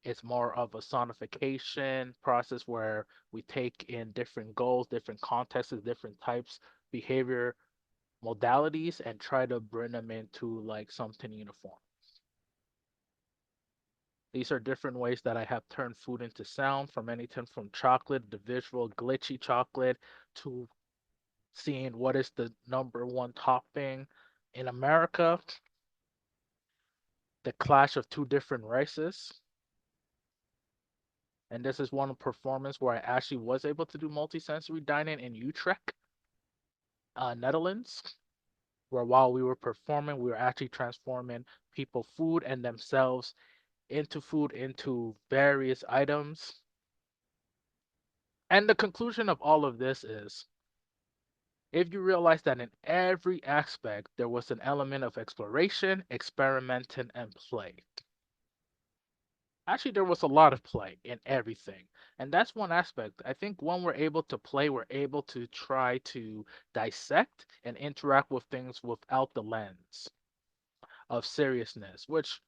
is more of a sonification process where we take in different goals, different contexts, different types, behavior modalities, and try to bring them into like something uniform. These are different ways that I have turned food into sound, from anything from chocolate, the visual glitchy chocolate, to seeing what is the number one topping in America. the clash of two different races. And this is one performance where I actually was able to do multisensory dining in Utrecht, Netherlands, where while we were performing, we were actually transforming people, food, and themselves into food, into various items. And the conclusion of all of this is if you realize that in every aspect there was an element of exploration, experimenting, and play. Actually, there was a lot of play in everything. And that's one aspect. I think when we're able to play, we're able to try to dissect and interact with things without the lens of seriousness, which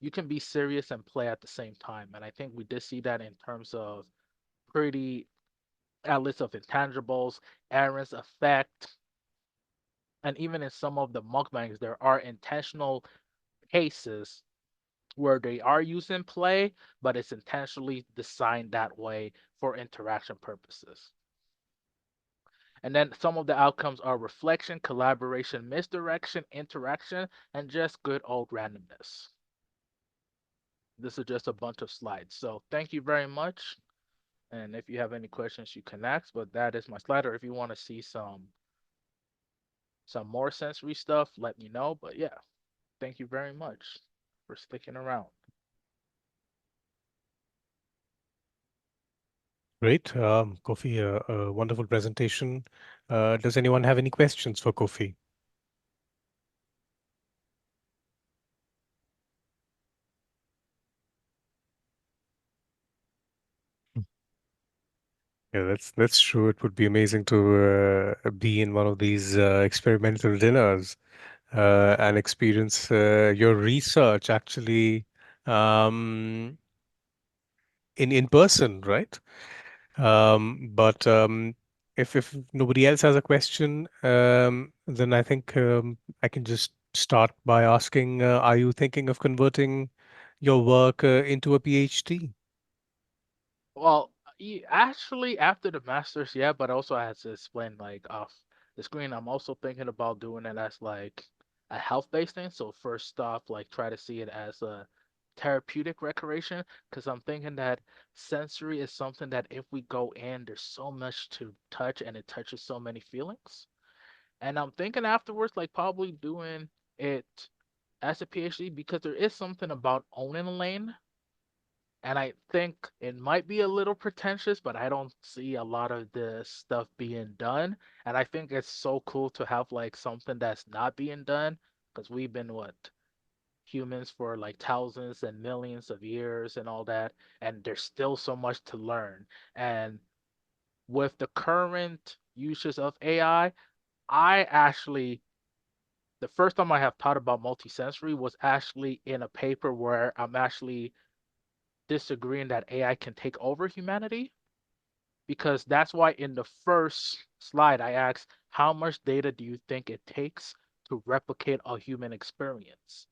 you can be serious and play at the same time. And I think we did see that in terms of pretty at least of intangibles, Aaron's effect, and even in some of the mukbangs, there are intentional cases where they are using play, but it's intentionally designed that way for interaction purposes. And then some of the outcomes are reflection, collaboration, misdirection, interaction, and just good old randomness. This is just a bunch of slides. So thank you very much. And if you have any questions, you can ask, but that is my slide. Or if you want to see some more sensory stuff, let me know. But yeah, thank you very much for sticking around. Great. Kofi, a wonderful presentation. Does anyone have any questions for Kofi? Yeah, that's true. It would be amazing to be in one of these experimental dinners and experience your research actually um, in person, right? But if nobody else has a question, then I think I can just start by asking, are you thinking of converting your work into a PhD? Well, actually, after the masters, yeah, but also I had to explain like off the screen. I'm also thinking about doing it as like a health-based thing. So first off, like try to see it as a therapeutic recreation, because I'm thinking that sensory is something that if we go in, there's so much to touch and it touches so many feelings. And I'm thinking afterwards, like probably doing it as a PhD because there is something about owning a lane, and I think it might be a little pretentious, but I don't see a lot of this stuff being done. And I think it's so cool to have like something that's not being done because we've been what humans for like thousands and millions of years and all that, and there's still so much to learn. And with the current uses of I actually the first time I have thought about multisensory was actually in a paper where I'm actually disagreeing that AI can take over humanity because that's why in the first slide I asked how much data do you think it takes to replicate a human experience?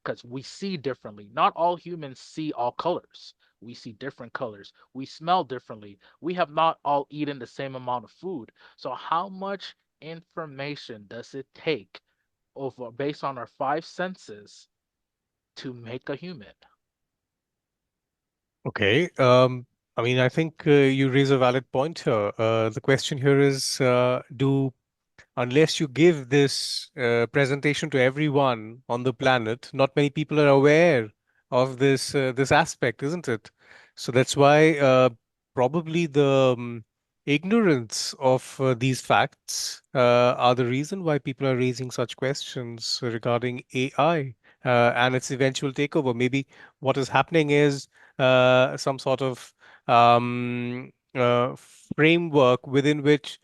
Because we see differently. Not all humans see all colors. We see different colors. We smell differently. We have not all eaten the same amount of food. So how much information does it take over based on our five senses to make a human? Okay. I mean, I think you raise a valid point here. The question here is, do unless you give this presentation to everyone on the planet, not many people are aware of this aspect, isn't it? So that's why probably the ignorance of these facts are the reason why people are raising such questions regarding AI and its eventual takeover. Maybe what is happening is some sort of framework within which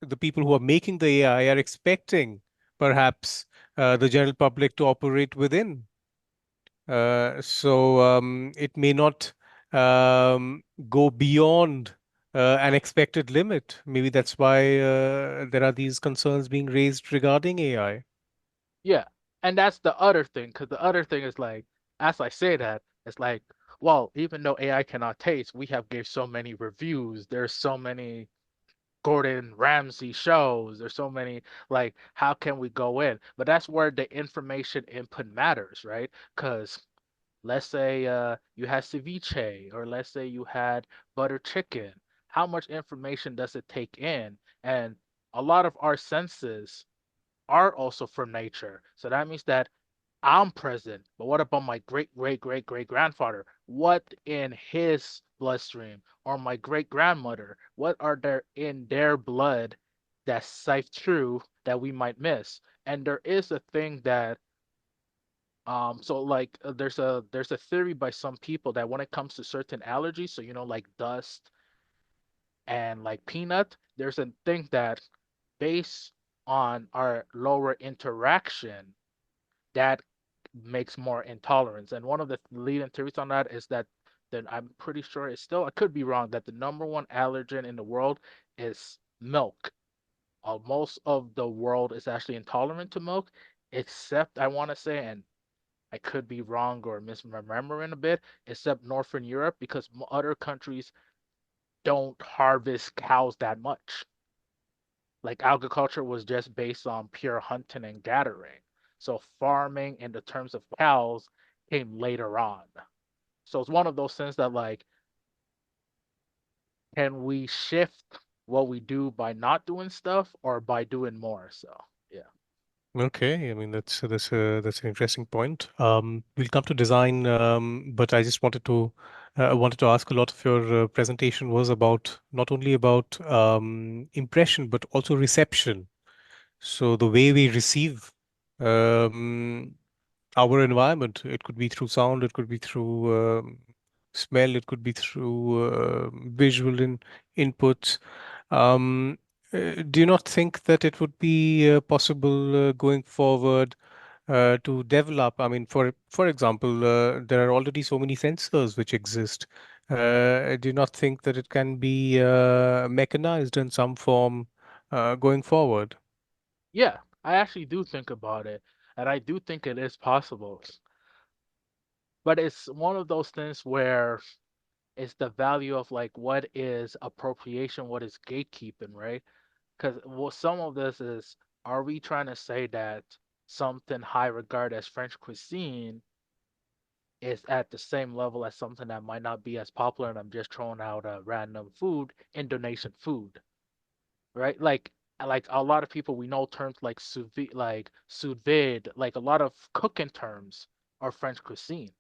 the people who are making the AI are expecting perhaps the general public to operate within. So it may not go beyond an expected limit. Maybe that's why there are these concerns being raised regarding AI. Yeah, and that's the other thing, because the other thing is like, as I say that, it's like, well, even though AI cannot taste, we have gave so many reviews. There's so many. Gordon Ramsay shows. There's so many, like, how can we go in? But that's where the information input matters, right? Because let's say you had ceviche, or let's say you had butter chicken. How much information does it take in? And a lot of our senses are also from nature. So that means that I'm present, but what about my great great great great grandfather? What in his bloodstream? Or my great grandmother? What are there in their blood that's sift through that we might miss? And there is a thing that so like there's a theory by some people that when it comes to certain allergies, so like dust and like peanut, there's a thing that based on our lower interaction that makes more intolerance. And one of the leading theories on that is that then I'm pretty sure it's still, I could be wrong, that the number one allergen in the world is milk. Most of the world is actually intolerant to milk, except I want to say, and I could be wrong or misremembering a bit, except Northern Europe, because other countries don't harvest cows that much. Like agriculture was just based on pure hunting and gathering. So farming in the terms of cows came later on. So it's one of those things that like, can we shift what we do by not doing stuff or by doing more? So yeah. Okay, I mean that's an interesting point. We'll come to design, but I just wanted to ask, a lot of your presentation was about not only about impression but also reception. So the way we receive um, our environment, it could be through sound, it could be through smell, it could be through visual inputs. Um, do you not think that it would be possible going forward to develop? I mean, for example, there are already so many sensors which exist. Do you not think that it can be mechanized in some form going forward? Yeah, I actually do think about it, and I do think it is possible. But it's one of those things where it's the value of like what is appropriation, what is gatekeeping, right? Because well, some of this is, are we trying to say that something high regard as French cuisine is at the same level as something that might not be as popular, and I'm just throwing out a random food, Indonesian food, right? Like a lot of people we know terms like sous vide, like a lot of cooking terms are French cuisine.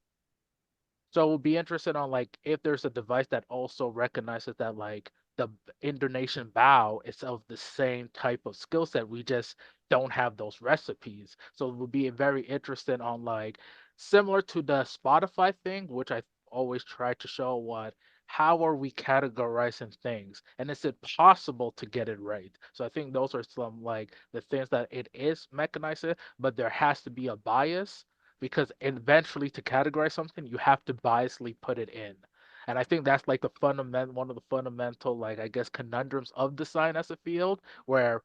So we'll be interested on like if there's a device that also recognizes that like the Indonesian bow is of the same type of skill set. We just don't have those recipes. So we'll be very interested on like similar to the Spotify thing, which I always try to show what how are we categorizing things and is it possible to get it right? So I think those are some like the things that it is mechanized, but there has to be a bias because eventually to categorize something you have to biasly put it in, and I think that's like the fundamental one of the fundamental like I guess conundrums of design as a field, where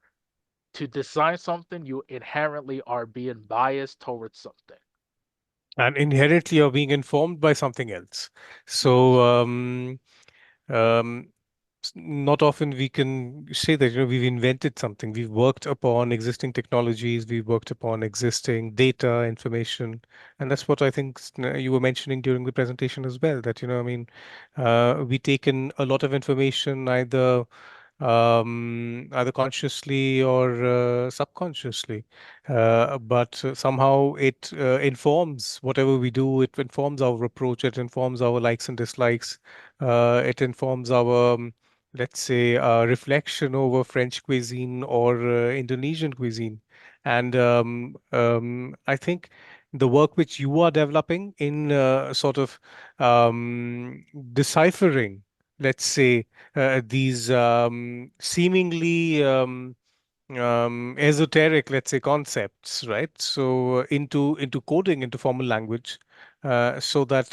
to design something you inherently are being biased towards something. And inherently you're being informed by something else. Yes. So um, not often we can say that, we've invented something, we've worked upon existing technologies, we've worked upon existing data, information, and that's what I think you were mentioning during the presentation as well. That, I mean, we take in a lot of information, either consciously or subconsciously. But somehow it informs whatever we do. It informs our approach. It informs our likes and dislikes. It informs our, let's say, reflection over French cuisine or Indonesian cuisine. And I think the work which you are developing in sort of deciphering, let's say, these seemingly esoteric, let's say, concepts, right? So into coding, into formal language, so that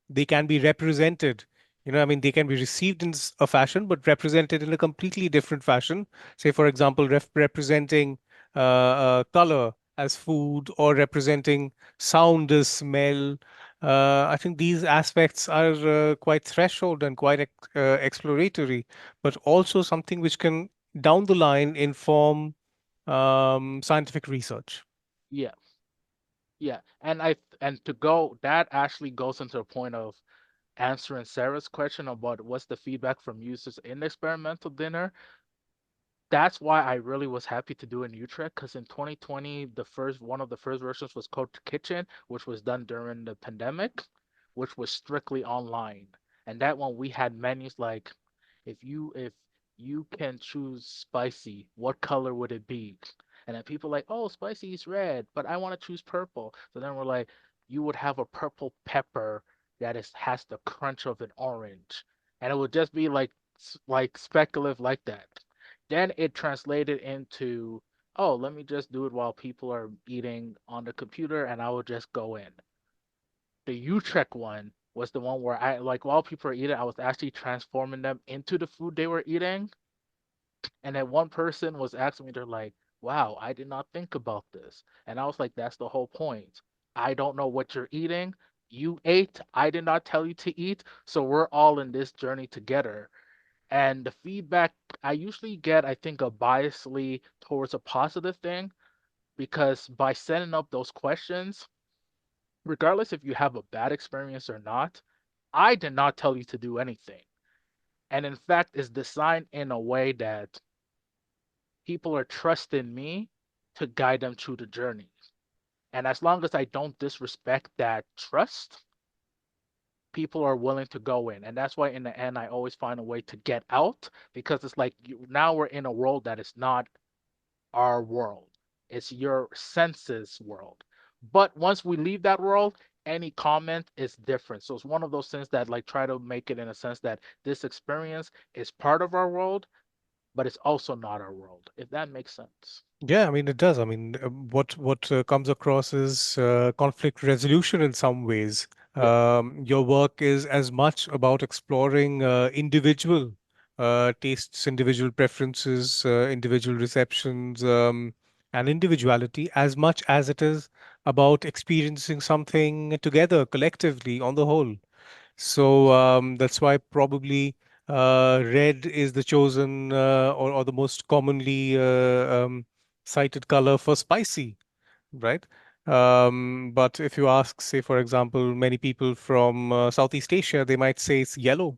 they can be represented. I mean, they can be received in a fashion, but represented in a completely different fashion. Say, for example, representing color as food or representing sound as smell. I think these aspects are quite threshold and quite exploratory, but also something which can down the line inform scientific research. Yeah, yeah. And to go, that actually goes into a point of answering Sarah's question about what's the feedback from users in the experimental dinner. That's why I really was happy to do in Utrecht, because in 2020, one of the first versions was Code Kitchen, which was done during the pandemic, which was strictly online. And that one we had menus like, if you can choose spicy, what color would it be? And then people like, oh, spicy is red, but I want to choose purple. So then we're like, you would have a purple pepper that has the crunch of an orange, and it would just be like like speculative like that. Then it translated into, oh, let me just do it while people are eating on the computer and I will just go in. The Utrecht one was the one where I, like, while people are eating, I was actually transforming them into the food they were eating. And then one person was asking me, they're like, wow, I did not think about this. And I was like, that's the whole point. I don't know what you're eating. You ate. I did not tell you to eat. So we're all in this journey together. And the feedback I usually get, I think, a biasly towards a positive thing, because by setting up those questions, regardless if you have a bad experience or not, I did not tell you to do anything. And in fact, it's designed in a way that people are trusting me to guide them through the journey. And as long as I don't disrespect that trust, people are willing to go in. And that's why in the end, I always find a way to get out, because it's like now we're in a world that is not our world. It's your senses world. But once we leave that world, any comment is different. So it's one of those things that like try to make it in a sense that this experience is part of our world, but it's also not our world, if that makes sense. Yeah, I mean it does. I mean, what comes across is conflict resolution in some ways. Yeah. Your work is as much about exploring individual tastes, individual preferences, individual receptions, and individuality, as much as it is about experiencing something together, collectively, on the whole. So that's why probably red is the chosen or the most commonly cited color for spicy, right? But if you ask, say, for example, many people from Southeast Asia, they might say it's yellow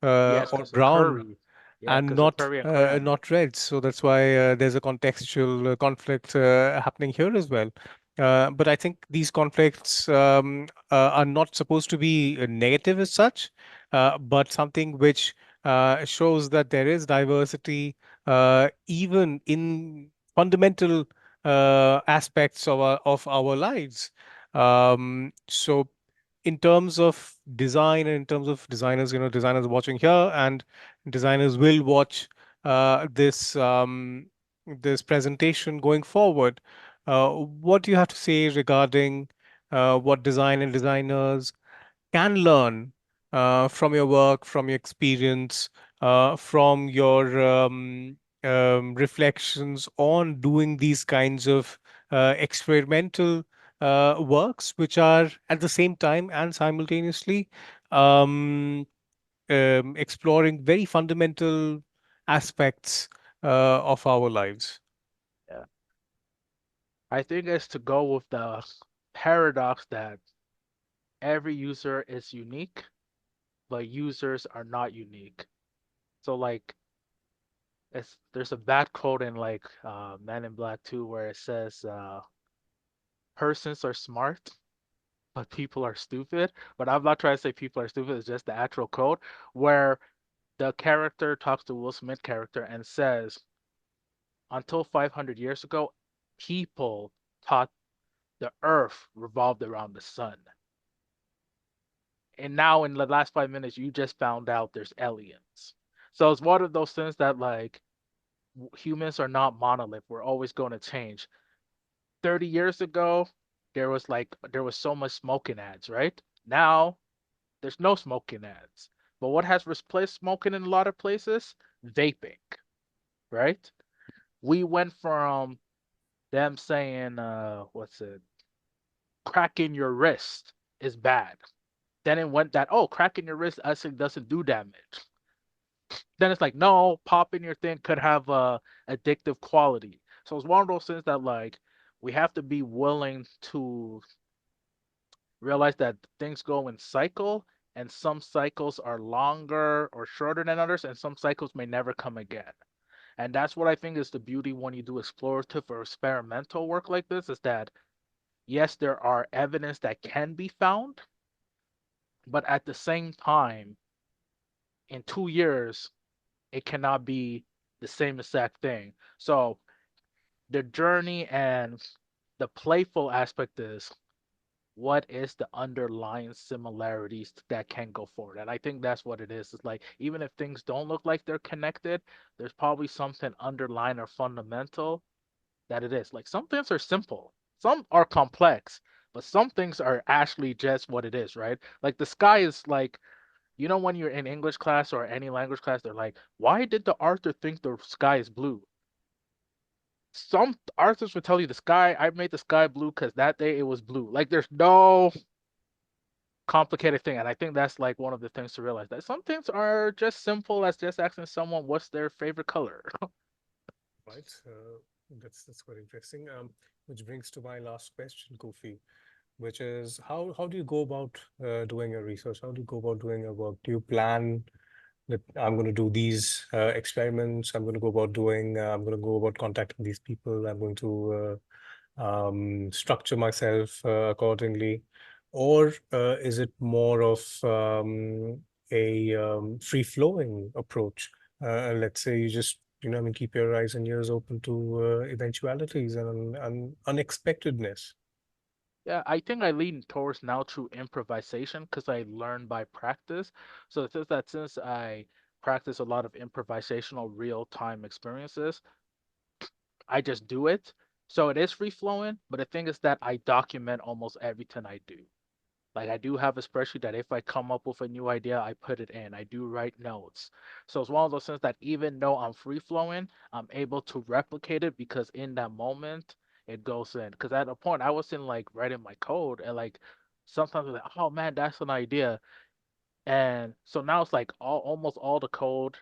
Yes, or because of brown curry. Yeah, and because of curry and crab. not red. So that's why there's a contextual conflict happening here as well. But I think these conflicts are not supposed to be negative as such, but something which shows that there is diversity even in fundamental aspects of our lives. So in terms of design and in terms of designers, designers watching here and designers will watch this presentation going forward. What do you have to say regarding what design and designers can learn from your work, from your experience, from your reflections on doing these kinds of experimental works, which are at the same time and simultaneously um, exploring very fundamental aspects of our lives. Yeah. I think it's to go with the paradox that every user is unique, but users are not unique. So like there's a bad quote in like Men in Black 2 where it says persons are smart, but people are stupid. But I'm not trying to say people are stupid, it's just the actual code where the character talks to Will Smith character and says, until 500 years ago, people thought the earth revolved around the sun. And now in the last 5 minutes, you just found out there's aliens. So it's one of those things that like humans are not monolith. We're always going to change. 30 years ago, there was so much smoking ads, right? Now there's no smoking ads. But what has replaced smoking in a lot of places? Vaping, right? We went from them saying, what's it? Cracking your wrist is bad. Then it went that, oh, cracking your wrist actually doesn't do damage. Then it's like, no, popping your thing could have a addictive quality. So it's one of those things that like we have to be willing to realize that things go in cycle, and some cycles are longer or shorter than others, and some cycles may never come again. And that's what I think is the beauty when you do explorative or experimental work like this is that yes, there are evidence that can be found, but at the same time, in 2 years, it cannot be the same exact thing. So the journey and the playful aspect is what is the underlying similarities that can go forward. And I think that's what it is. It's like even if things don't look like they're connected, there's probably something underlying or fundamental that it is. Like some things are simple, some are complex, but some things are actually just what it is, right? Like the sky is like, when you're in English class or any language class, they're like, why did the author think the sky is blue? Some artists would tell you the sky, I made the sky blue because that day it was blue. Like there's no complicated thing. And I think that's like one of the things to realize that some things are just simple as just asking someone what's their favorite color. Right. That's quite interesting. Which brings to my last question, Kofi, which is how do you go about doing your research? How do you go about doing your work? Do you plan that I'm going to do these experiments? I'm going to go about contacting these people. I'm going to structure myself accordingly, or is it more of a free flowing approach? Let's say you just I mean, keep your eyes and ears open to eventualities and unexpectedness. Yeah, I think I lean towards now true improvisation because I learn by practice. So it's just that since I practice a lot of improvisational real time experiences, I just do it. So it is free flowing, but the thing is that I document almost everything I do. Like I do have a spreadsheet that if I come up with a new idea, I put it in. I do write notes. So it's one of those things that even though I'm free flowing, I'm able to replicate it because in that moment it goes in. Because at a point I was in like writing my code and like sometimes I'm like, oh man, that's an idea. And so now it's like almost all the code,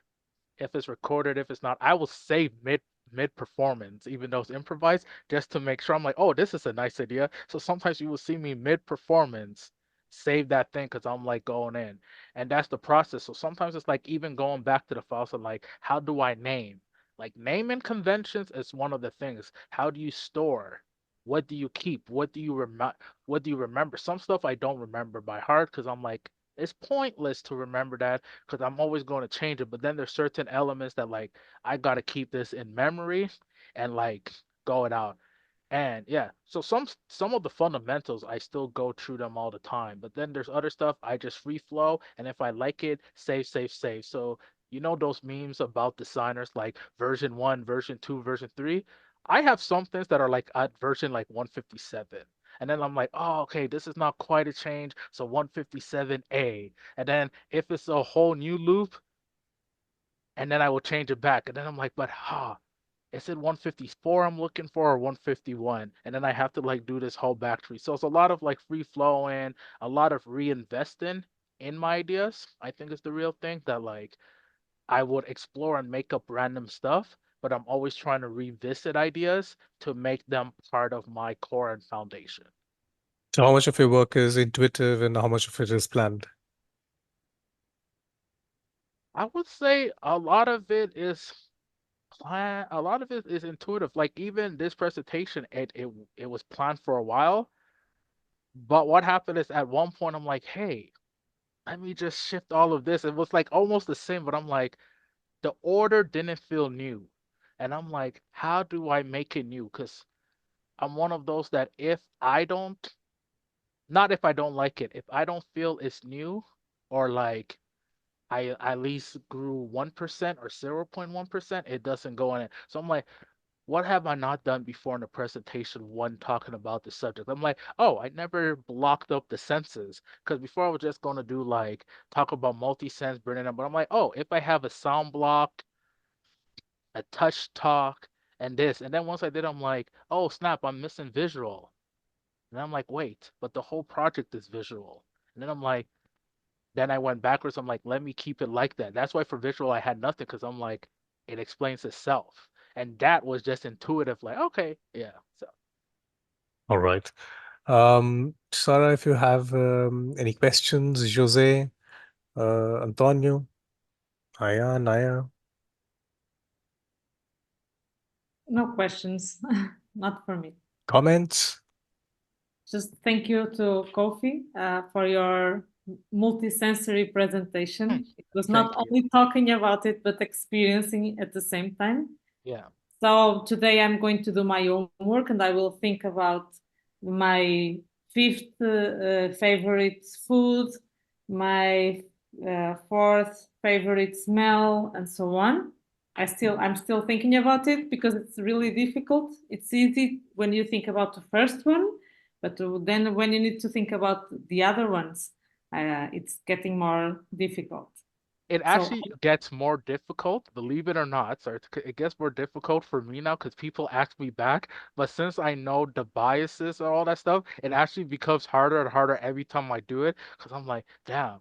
if it's recorded, if it's not, I will save mid performance, even though it's improvised, just to make sure I'm like, oh, this is a nice idea. So sometimes you will see me mid performance save that thing because I'm like going in, and that's the process. So sometimes it's like even going back to the files of like, how do I name? Like naming conventions is one of the things. How do you store? What do you keep? What do you remember? Some stuff I don't remember by heart because I'm like, it's pointless to remember that because I'm always going to change it. But then there's certain elements that like I gotta keep this in memory and like go it out. And yeah, so some of the fundamentals I still go through them all the time. But then there's other stuff I just free flow, and if I like it, save, save, save. So you know those memes about designers like version 1, version 2, version 3? I have some things that are like at version like 157. And then I'm like, oh, okay, this is not quite a change. So 157A. And then if it's a whole new loop, and then I will change it back. And then I'm like, but is it 154 I'm looking for or 151? And then I have to like do this whole back tree. So it's a lot of like free flowing, a lot of reinvesting in my ideas. I think is the real thing that like I would explore and make up random stuff, but I'm always trying to revisit ideas to make them part of my core and foundation. So how much of your work is intuitive and how much of it is planned? I would say a lot of it is plan. A lot of it is intuitive. Like even this presentation, it was planned for a while. But what happened is at one point I'm like, hey, let me just shift all of this. It was like almost the same, but I'm like, the order didn't feel new. And I'm like, how do I make it new? Because I'm one of those that if I don't, not if I don't like it, if I don't feel it's new or like I at least grew 1% or 0.1%, it doesn't go in it. So I'm like, what have I not done before in a presentation one talking about the subject? I'm like, oh, I never blocked up the senses because before I was just going to do like talk about multi-sense, bringing up, but I'm like, oh, if I have a sound block, a touch talk, and this. And then once I did, I'm like, oh snap, I'm missing visual. And I'm like, wait, but the whole project is visual. And then I'm like, then I went backwards. I'm like, let me keep it like that. That's why for visual I had nothing because I'm like, it explains itself. And that was just intuitive, like, okay, yeah. So All right. Sarah, if you have any questions, Jose, Antonio, Aya, Naya, No questions, not for me. comments? Just thank you to Kofi for your multisensory presentation. It was not thank you. only talking about it, but experiencing it at the same time. Yeah. So today I'm going to do my homework and I will think about my fifth favorite food, my fourth favorite smell, and so on. I'm still thinking about it because it's really difficult. It's easy when you think about the first one, but then when you need to think about the other ones, it's getting more difficult. It So actually gets more difficult, believe it or not. So it gets more difficult for me now because people ask me back. But since I know the biases and all that stuff, it actually becomes harder and harder every time I do it because I'm like, damn,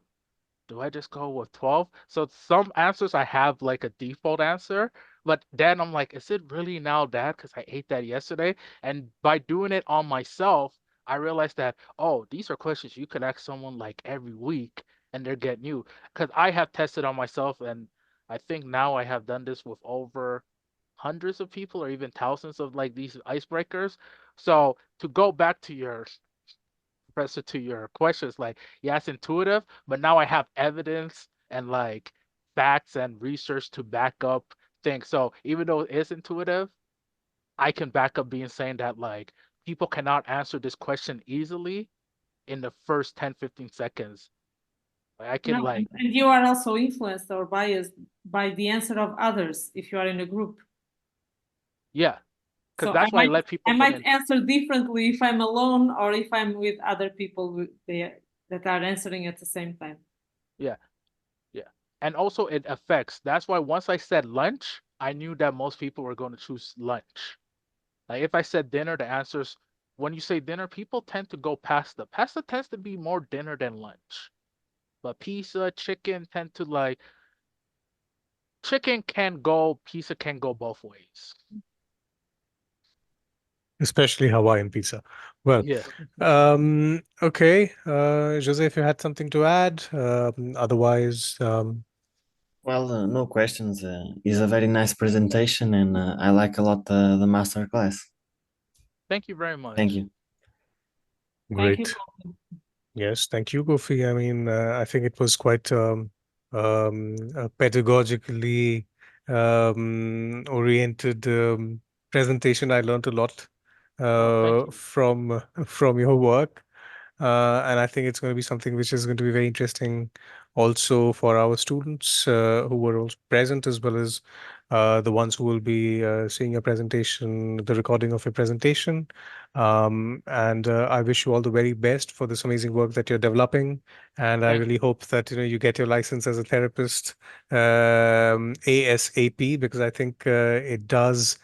do I just go with 12? So some answers I have like a default answer, but then I'm like, is it really now that? Because I ate that yesterday. And by doing it on myself, I realized that, oh, these are questions you could ask someone like every week and they're getting you. Because I have tested on myself, and I think now I have done this with over hundreds of people or even thousands of like these icebreakers. So to go back to your Professor, to your questions, like, yeah, it's intuitive, but now I have evidence and like facts and research to back up things. So even though it is intuitive, I can back up being saying that like people cannot answer this question easily in the first 10, 15 seconds. Like, I can no, like, and you are also influenced or biased by the answer of others if you are in a group. yeah, because So that's why I let people I put might in. answer differently if I'm alone or if I'm with other people that are answering at the same time. Yeah, yeah. And also it affects. That's why once I said lunch, I knew that most people were going to choose lunch. Like if I said dinner, the answers when you say dinner, people tend to go pasta. Pasta tends to be more dinner than lunch. But pizza, chicken tend to like chicken can go, pizza can go both ways. Especially Hawaiian pizza. Well, Yeah. okay. Jose, if you had something to add, otherwise, Well, no questions. It's a very nice presentation, and I like a lot the masterclass. Thank you very Thank much. you. Thank you. great. Yes, thank you, Kofi. I mean, I think it was quite pedagogically oriented presentation. I learned a lot Oh, thank you. from your work. And I think it's going to be something which is going to be very interesting also for our students who were also present, as well as the ones who will be seeing your presentation, the recording of your presentation. And I wish you all the very best for this amazing work that you're developing. And I Thank really you. hope that you get your license as a therapist ASAP, because I think it does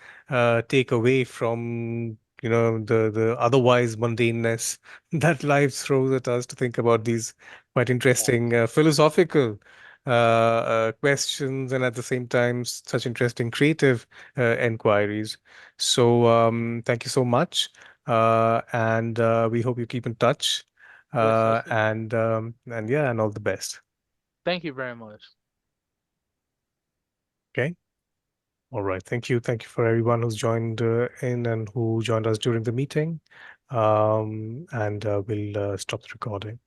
take away from the otherwise mundaneness that life throws at us to think about these quite Yeah. interesting philosophical questions, and at the same time such interesting creative inquiries. So thank you so much, and we hope you keep in touch. Yes, yes, yes. And yeah, and all the best. Thank you very much. Okay. All right. Thank you for everyone who's joined in and who joined us during the meeting. And we'll stop the recording.